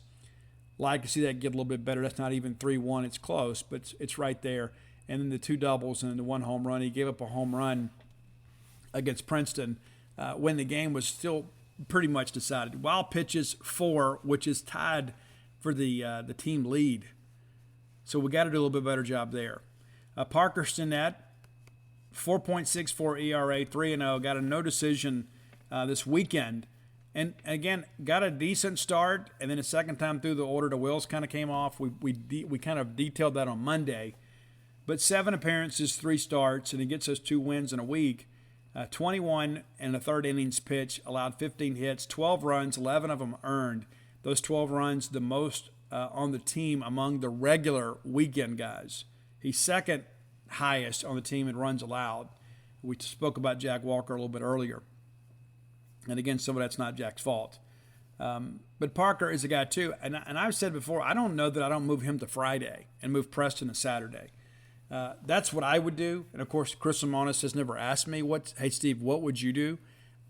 Like to see that get a little bit better. That's not even 3-1. It's close, but it's right there. And then the 2 doubles and the 1 home run. He gave up a home run against Princeton when the game was still pretty much decided. Wild pitches 4, which is tied for the team lead. So we got to do a little bit better job there. Parker Stinnett, 4.64 ERA, 3-0, got a no decision this weekend. And again, got a decent start, and then a second time through the order, the wheels kind of came off. We kind of detailed that on Monday. But 7 appearances, 3 starts, and he gets us 2 wins in a week. 21 and a third innings pitch, allowed 15 hits, 12 runs, 11 of them earned. Those 12 runs, the most on the team among the regular weekend guys. He's second highest on the team in runs allowed. We spoke about Jack Walker a little bit earlier. And again, some of that's not Jack's fault. But Parker is a guy too. And I've said before, I don't know that I don't move him to Friday and move Preston to Saturday. That's what I would do. And of course, Chris Lamonis has never asked me, hey Steve, what would you do?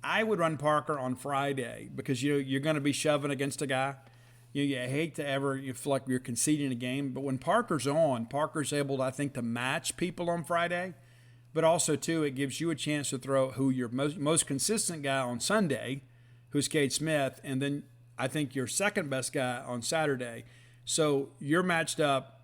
I would run Parker on Friday because you're going to be shoving against a guy. You hate to ever feel like you're conceding a game, but when Parker's on, Parker's able, I think, to match people on Friday. But also, too, it gives you a chance to throw who your most consistent guy on Sunday, who's Cade Smith, and then I think your second best guy on Saturday. So you're matched up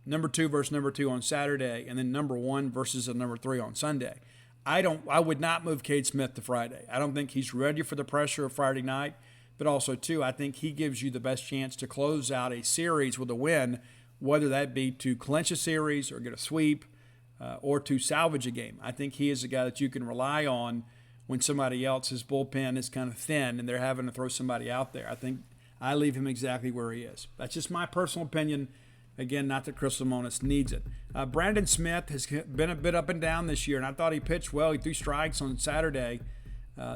number 2 versus number 2 on Saturday, and then number 1 versus a number 3 on Sunday. I would not move Cade Smith to Friday. I don't think he's ready for the pressure of Friday night. But also, too, I think he gives you the best chance to close out a series with a win, whether that be to clinch a series or get a sweep or to salvage a game. I think he is a guy that you can rely on when somebody else's bullpen is kind of thin and they're having to throw somebody out there. I think I leave him exactly where he is. That's just my personal opinion. Again, not that Chris Lamonis needs it. Brandon Smith has been a bit up and down this year, and I thought he pitched well. He threw strikes on Saturday.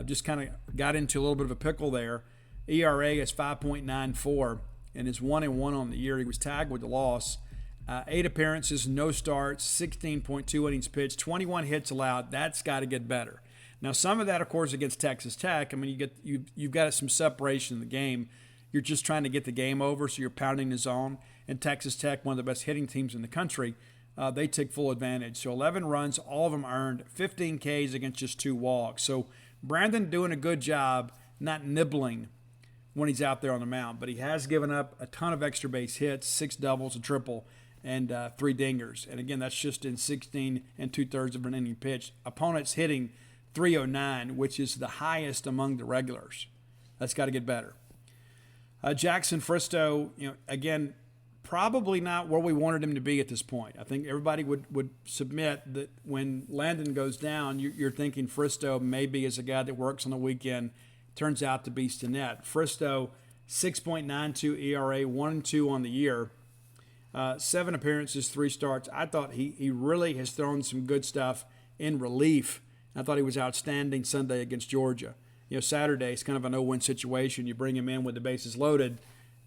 Just kind of got into a little bit of a pickle there. ERA is 5.94 and is 1-1 on the year. He was tagged with the loss. 8 appearances, no starts, 16.2 innings pitched, 21 hits allowed. That's got to get better. Now, some of that, of course, against Texas Tech. I mean, you've got some separation in the game. You're just trying to get the game over, so you're pounding the zone. And Texas Tech, one of the best hitting teams in the country, they take full advantage. So 11 runs, all of them earned, 15 Ks against just 2 walks. So Brandon doing a good job, not nibbling when he's out there on the mound, but he has given up a ton of extra base hits, 6 doubles, a triple, and 3 dingers. And again, that's just in 16 2/3 of an inning pitch. Opponents hitting .309, which is the highest among the regulars. That's got to get better. Jackson Fristow, again, probably not where we wanted him to be at this point. I think everybody would submit that when Landon goes down, you're thinking Fristow maybe is a guy that works on the weekend. Turns out to be Stinnett. Fristow, 6.92 ERA, 1-2 on the year. 7 appearances, 3 starts. I thought he really has thrown some good stuff in relief. I thought he was outstanding Sunday against Georgia. Saturday is kind of a no-win situation. You bring him in with the bases loaded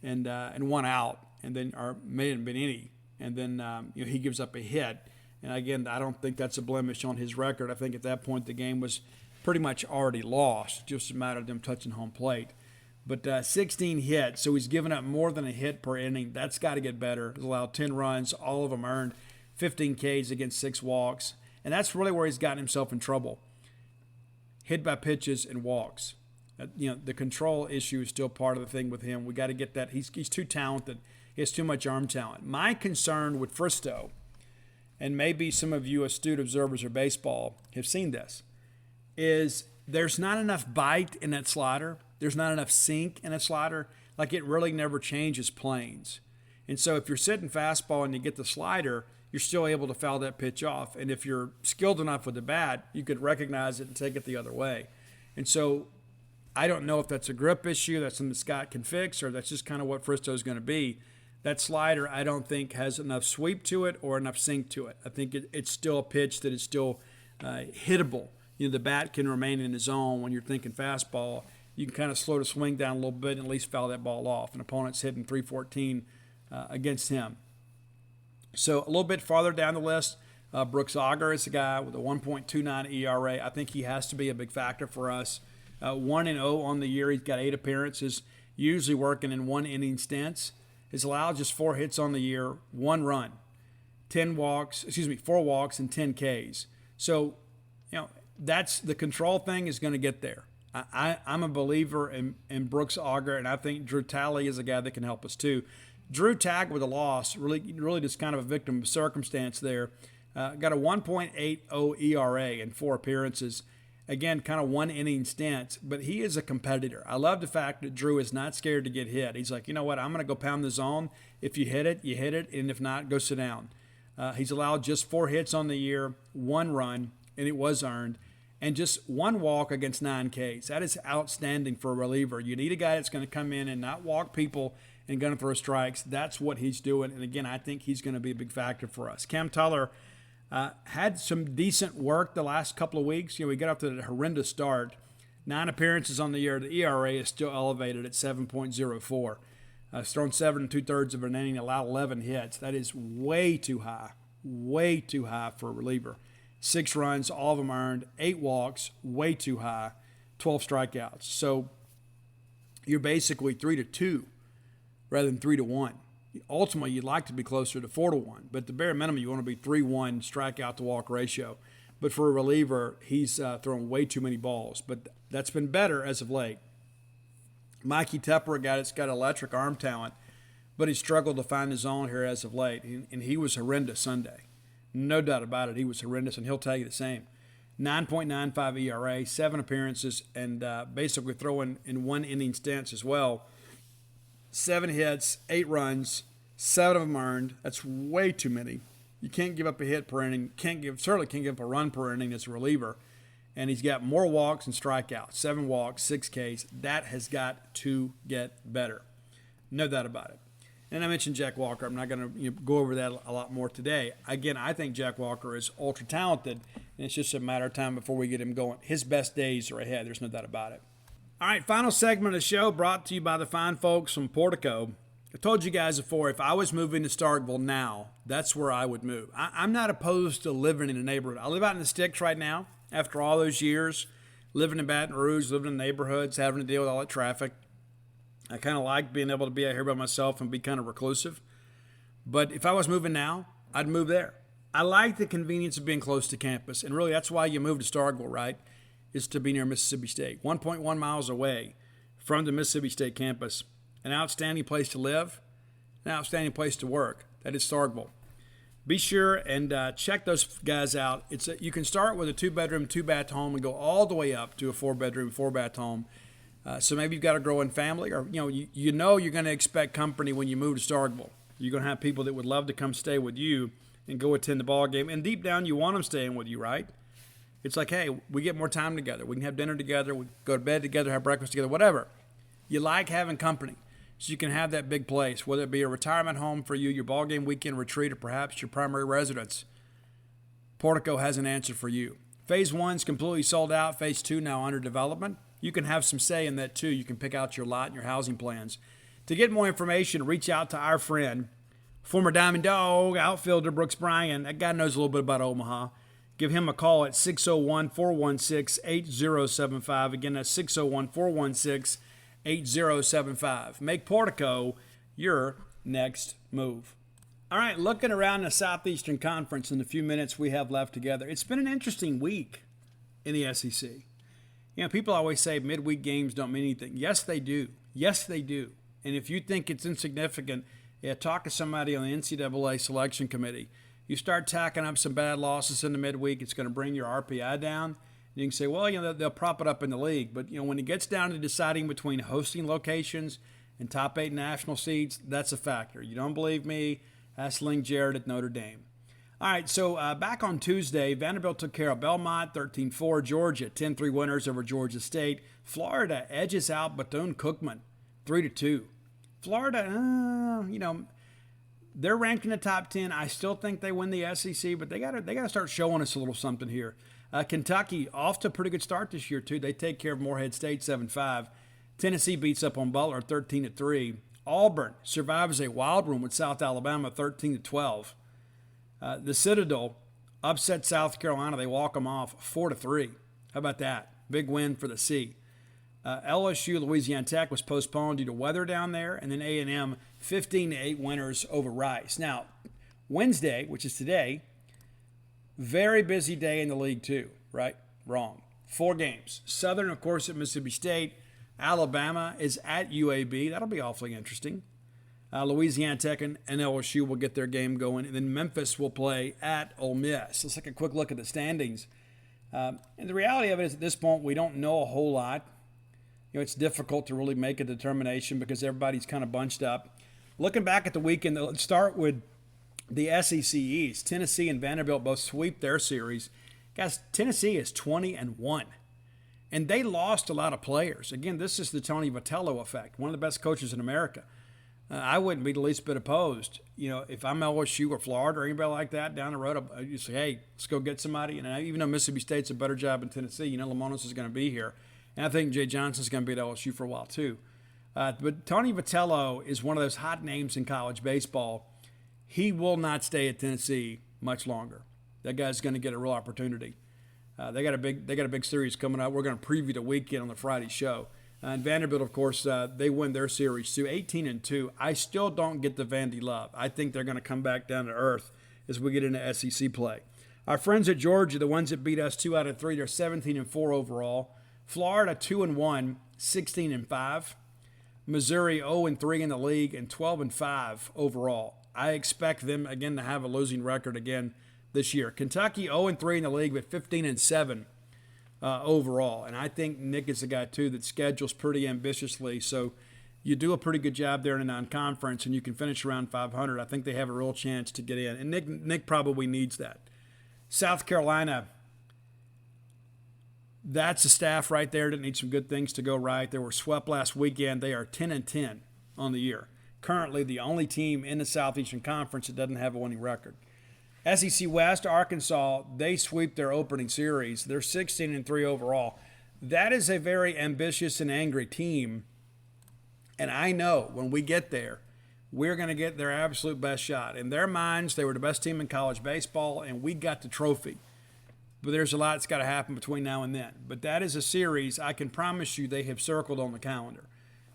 and 1 out, and then or may have been any, and then he gives up a hit. And again, I don't think that's a blemish on his record. I think at that point the game was pretty much already lost, just a matter of them touching home plate. But 16 hits, so he's given up more than a hit per inning. That's got to get better. He's allowed 10 runs, all of them earned, 15 Ks against 6 walks. And that's really where he's gotten himself in trouble. Hit by pitches and walks. The control issue is still part of the thing with him. We got to get that. He's too talented. He has too much arm talent. My concern with Fristow, and maybe some of you astute observers of baseball have seen this, is there's not enough bite in that slider. There's not enough sink in a slider. Like it really never changes planes. And so if you're sitting fastball and you get the slider, you're still able to foul that pitch off. And if you're skilled enough with the bat, you could recognize it and take it the other way. And so I don't know if that's a grip issue, that's something Scott can fix, or that's just kind of what Fristow's going to be. That slider, I don't think, has enough sweep to it or enough sink to it. I think it's still a pitch that is still hittable. The bat can remain in the zone when you're thinking fastball. You can kind of slow the swing down a little bit and at least foul that ball off. An opponent's hitting 314 against him. So a little bit farther down the list, Brooks Agar is a guy with a 1.29 ERA. I think he has to be a big factor for us. 1-0 on the year. He's got 8 appearances, usually working in 1-inning stints. He's allowed just 4 hits on the year, 1 run, 4 walks and 10 Ks. So, that's the control thing is going to get there. I'm a believer in Brooks Agar, and I think Drew Talley is a guy that can help us too. Drew tagged with a loss, really just kind of a victim of circumstance there. Got a 1.80 ERA in 4 appearances. Again, kind of 1-inning stints, but he is a competitor. I love the fact that Drew is not scared to get hit. He's like, you know what, I'm going to go pound the zone. If you hit it, you hit it, and if not, go sit down. He's allowed just 4 hits on the year, 1 run, and it was earned, and just 1 walk against 9 Ks. That is outstanding for a reliever. You need a guy that's going to come in and not walk people and going to throw strikes. That's what he's doing, and again, I think he's going to be a big factor for us. Cam Tuller had some decent work the last couple of weeks. We got off to a horrendous start. 9 appearances on the year. The ERA is still elevated at 7.04. He's thrown 7 2/3 of an inning, allowed 11 hits. That is way too high for a reliever. 6 runs, all of them earned, 8 walks, way too high, 12 strikeouts. So you're basically 3-2 rather than 3-1. Ultimately, you'd like to be closer to 4-1, but the bare minimum, you want to be 3-1 strikeout to walk ratio. But for a reliever, he's thrown way too many balls, but that's been better as of late. Mikey Tepper, a guy that's got electric arm talent, but he struggled to find his zone here as of late, and he was horrendous Sunday. No doubt about it, he was horrendous, and he'll tell you the same. 9.95 ERA, 7 appearances, and basically throwing in 1-inning stints as well. 7 hits, 8 runs, 7 of them earned. That's way too many. You can't give up a hit per inning. Certainly can't give up a run per inning as a reliever. And he's got more walks and strikeouts. 7 walks, 6 Ks. That has got to get better. No doubt about it. And I mentioned Jack Walker. I'm not going to go over that a lot more today. Again, I think Jack Walker is ultra talented, and it's just a matter of time before we get him going. His best days are ahead. There's no doubt about it. All right, final segment of the show brought to you by the fine folks from Portico. I told you guys before, if I was moving to Starkville now, that's where I would move. I'm not opposed to living in a neighborhood. I live out in the sticks right now after all those years, living in Baton Rouge, living in neighborhoods, having to deal with all that traffic. I kind of like being able to be out here by myself and be kind of reclusive. But if I was moving now, I'd move there. I like the convenience of being close to campus, and really that's why you move to Starkville, right? Is to be near Mississippi State. 1.1 miles away from the Mississippi State campus. An outstanding place to live, an outstanding place to work. That is Starkville. Be sure and check those guys out. You can start with a 2-bedroom, 2-bath home and go all the way up to a 4-bedroom, 4-bath home. So maybe you've got a growing family, or you know you're going to expect company when you move to Starkville. You're going to have people that would love to come stay with you and go attend the ball game. And deep down, you want them staying with you, right? It's like, hey, we get more time together. We can have dinner together. We go to bed together, have breakfast together, whatever. You like having company, so you can have that big place, whether it be a retirement home for you, your ball game weekend retreat, or perhaps your primary residence. Portico has an answer for you. Phase 1 is completely sold out. Phase 2 now under development. You can have some say in that too. You can pick out your lot and your housing plans. To get more information, reach out to our friend, former Diamond Dog outfielder Brooks Bryan. That guy knows a little bit about Omaha. Give him a call at 601-416-8075. Again, that's 601-416-8075. Make Portico your next move. All right, looking around the Southeastern Conference in the few minutes we have left together, it's been an interesting week in the SEC. People always say midweek games don't mean anything. Yes, they do. Yes, they do. And if you think it's insignificant, talk to somebody on the NCAA selection committee. You start tacking up some bad losses in the midweek, it's going to bring your RPI down. You can say, well, they'll prop it up in the league. But, when it gets down to deciding between hosting locations and top 8 national seeds, that's a factor. You don't believe me? Ask Ling Jarrett at Notre Dame. All right, so back on Tuesday, Vanderbilt took care of Belmont, 13-4. Georgia, 10-3 winners over Georgia State. Florida edges out Bethune-Cookman, 3-2. Florida, They're ranked in the top 10. I still think they win the SEC, but they got to start showing us a little something here. Kentucky off to a pretty good start this year too. They take care of Morehead State 7-5. Tennessee beats up on Butler 13-3. Auburn survives a wild one with South Alabama 13-12. The Citadel upset South Carolina. They walk them off 4-3. How about that? Big win for the C. LSU Louisiana Tech was postponed due to weather down there, and then A&M 15-8 winners over Rice. Now, Wednesday, which is today, very busy day in the league too, right? Wrong. 4 games. Southern, of course, at Mississippi State. Alabama is at UAB. That'll be awfully interesting. Louisiana Tech and LSU will get their game going, and then Memphis will play at Ole Miss. Let's take a quick look at the standings. And the reality of it is at this point, we don't know a whole lot. It's difficult to really make a determination because everybody's kind of bunched up. Looking back at the weekend, let's start with the SEC East. Tennessee and Vanderbilt both sweep their series. Guys, Tennessee is 20-1. And they lost a lot of players. Again, this is the Tony Vitello effect, one of the best coaches in America. I wouldn't be the least bit opposed. If I'm LSU or Florida or anybody like that down the road, you say, hey, let's go get somebody. And even though Mississippi State's a better job in Tennessee, Lamonis is going to be here. And I think Jay Johnson's going to be at LSU for a while too. But Tony Vitello is one of those hot names in college baseball. He will not stay at Tennessee much longer. That guy's going to get a real opportunity. They got a big series coming up. We're going to preview the weekend on the Friday show. And Vanderbilt, of course, they win their series too, 18-2. I still don't get the Vandy love. I think they're going to come back down to earth as we get into SEC play. Our friends at Georgia, the ones that beat us 2 out of 3, they're 17-4 overall. Florida 2-1, 16-5. Missouri 0-3 in the league and 12-5 overall. I expect them again to have a losing record again this year. Kentucky 0-3 in the league, but 15-7 overall. And I think Nick is the guy too that schedules pretty ambitiously. So you do a pretty good job there in a non-conference, and you can finish around 500. I think they have a real chance to get in, and Nick probably needs that. South Carolina. That's a staff right there that needs some good things to go right. They were swept last weekend. They are 10-10 on the year. Currently the only team in the Southeastern Conference that doesn't have a winning record. SEC West, Arkansas, they sweep their opening series. They're 16-3 overall. That is a very ambitious and angry team. And I know when we get there, we're going to get their absolute best shot. In their minds, they were the best team in college baseball, and we got the trophy. But there's a lot that's got to happen between now and then. But that is a series I can promise you they have circled on the calendar.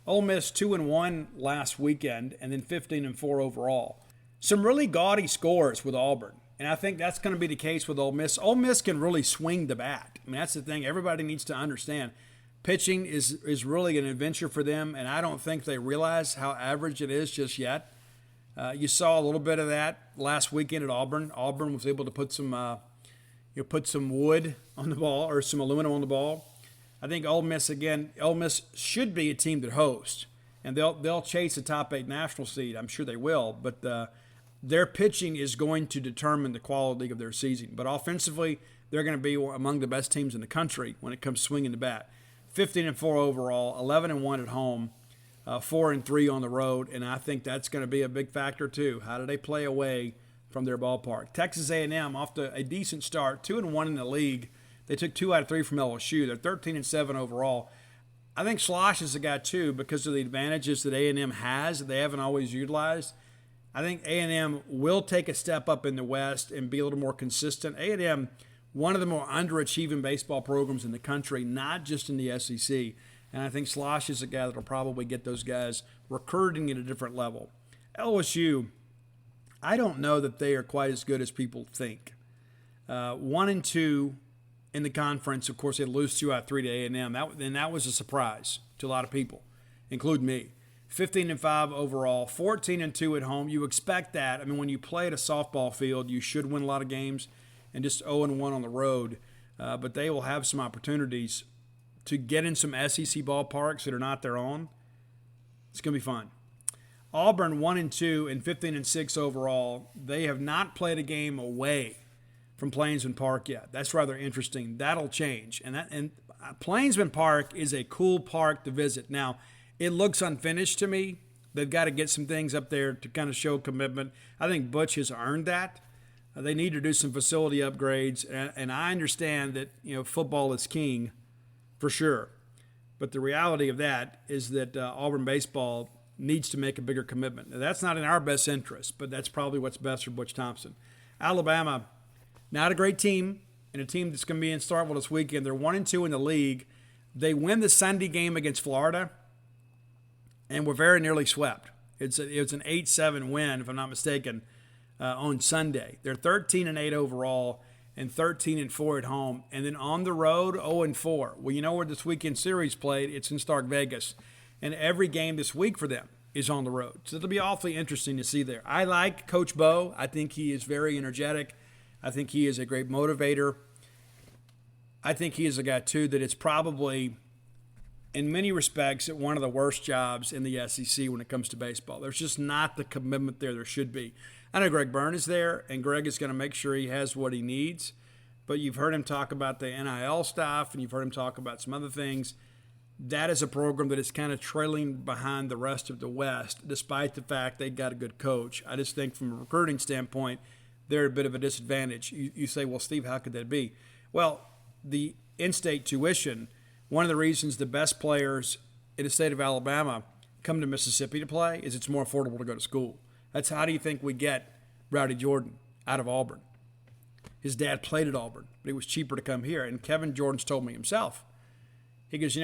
Ole Miss 2-1 last weekend, and then 15-4 overall. Some really gaudy scores with Auburn, and I think that's going to be the case with Ole Miss. Ole Miss can really swing the bat. I mean, that's the thing everybody needs to understand. Pitching is really an adventure for them, and I don't think they realize how average it is just yet. You saw a little bit of that last weekend at Auburn. Auburn was able to put some wood on the ball or some aluminum on the ball. I think Ole Miss should be a team that hosts, and they'll chase a top 8 national seed. I'm sure they will, but their pitching is going to determine the quality of their season. But offensively, they're going to be among the best teams in the country when it comes swinging the bat. 15-4 overall, 11-1 at home, 4-3 on the road, and I think that's going to be a big factor too. How do they play away from their ballpark? Texas A&M off to a decent start, 2-1 in the league. They took 2 out of 3 from LSU. They're 13-7 overall. I think Slosh is the guy too because of the advantages that A&M has that they haven't always utilized. I think A&M will take a step up in the West and be a little more consistent. A&M, one of the more underachieving baseball programs in the country, not just in the SEC. And I think Slosh is a guy that will probably get those guys recruiting at a different level. LSU, I don't know that they are quite as good as people think. 1-2 in the conference. Of course, they lose 2 out of 3 to A&M. That was a surprise to a lot of people, including me. 15-5 overall, 14-2 at home. You expect that. I mean, when you play at a softball field, you should win a lot of games, and just 0-1 on the road. But they will have some opportunities to get in some SEC ballparks that are not their own. It's going to be fun. Auburn 1-2 and 15-6 overall. They have not played a game away from Plainsman Park yet. That's rather interesting. That'll change. And Plainsman Park is a cool park to visit. Now, it looks unfinished to me. They've got to get some things up there to kind of show commitment. I think Butch has earned that. They need to do some facility upgrades, and I understand that football is king, for sure. But the reality of that is that Auburn baseball needs to make a bigger commitment. Now, that's not in our best interest, but that's probably what's best for Butch Thompson. Alabama, not a great team, and a team that's going to be in Starkville this weekend. They're 1-2 in the league. They win the Sunday game against Florida, and were very nearly swept. It was an 8-7 win, if I'm not mistaken, on Sunday. They're 13-8 overall and 13-4 at home. And then on the road, 0-4. Well, you know where this weekend series played? It's in Stark Vegas. And every game this week for them is on the road. So it'll be awfully interesting to see there. I like Coach Bo. I think he is very energetic. I think he is a great motivator. I think he is a guy, too, that it's probably, in many respects, one of the worst jobs in the SEC when it comes to baseball. There's just not the commitment there should be. I know Greg Byrne is there, and Greg is going to make sure he has what he needs. But you've heard him talk about the NIL stuff, and you've heard him talk about some other things. That is a program that is kind of trailing behind the rest of the West, despite the fact they got a good coach. I just think from a recruiting standpoint, they're at a bit of a disadvantage. You say, well, Steve, how could that be? Well, the in-state tuition, one of the reasons the best players in the state of Alabama come to Mississippi to play is it's more affordable to go to school. That's how do you think we get Rowdy Jordan out of Auburn? His dad played at Auburn, but it was cheaper to come here. And Kevin Jordan's told me himself. He goes,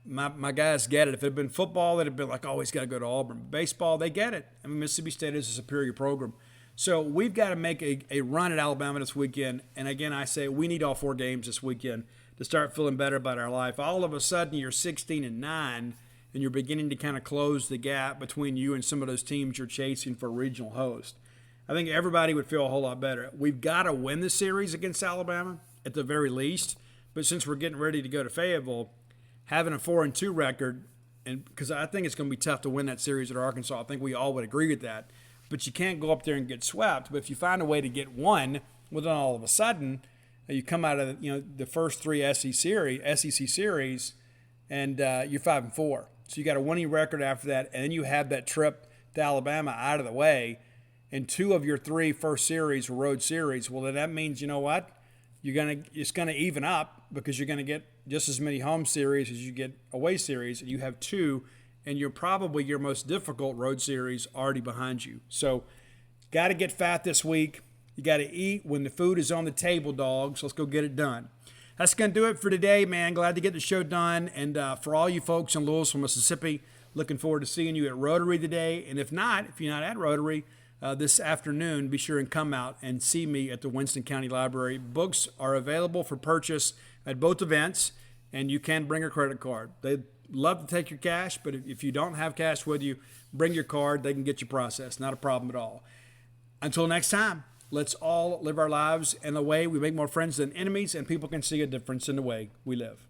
my guys get it. If it had been football, they'd have been like, oh, he's got to go to Auburn. Baseball, they get it. I mean, Mississippi State is a superior program. So we've got to make a run at Alabama this weekend. And again, I say we need all 4 games this weekend to start feeling better about our life. All of a sudden, you're 16-9. And you're beginning to kind of close the gap between you and some of those teams you're chasing for a regional host. I think everybody would feel a whole lot better. We've got to win the series against Alabama at the very least. But since we're getting ready to go to Fayetteville, having a 4-2 record, and because I think it's going to be tough to win that series at Arkansas, I think we all would agree with that. But you can't go up there and get swept. But if you find a way to get one, well, then all of a sudden you come out of the first 3 SEC series, and you're 5-4. So you got a winning record after that, and then you have that trip to Alabama out of the way, and 2 of your 3 first series were road series. Well, then that means, you know what? It's gonna even up because you're gonna get just as many home series as you get away series, and you have 2, and you're probably your most difficult road series already behind you. So got to get fat this week. You got to eat when the food is on the table, dogs. Let's go get it done. That's going to do it for today, man. Glad to get the show done. And for all you folks in Louisville, Mississippi, looking forward to seeing you at Rotary today. And if you're not at Rotary this afternoon, be sure and come out and see me at the Winston County Library. Books are available for purchase at both events, and you can bring a credit card. They'd love to take your cash, but if you don't have cash with you, bring your card. They can get you processed. Not a problem at all. Until next time. Let's all live our lives in a way we make more friends than enemies, and people can see a difference in the way we live.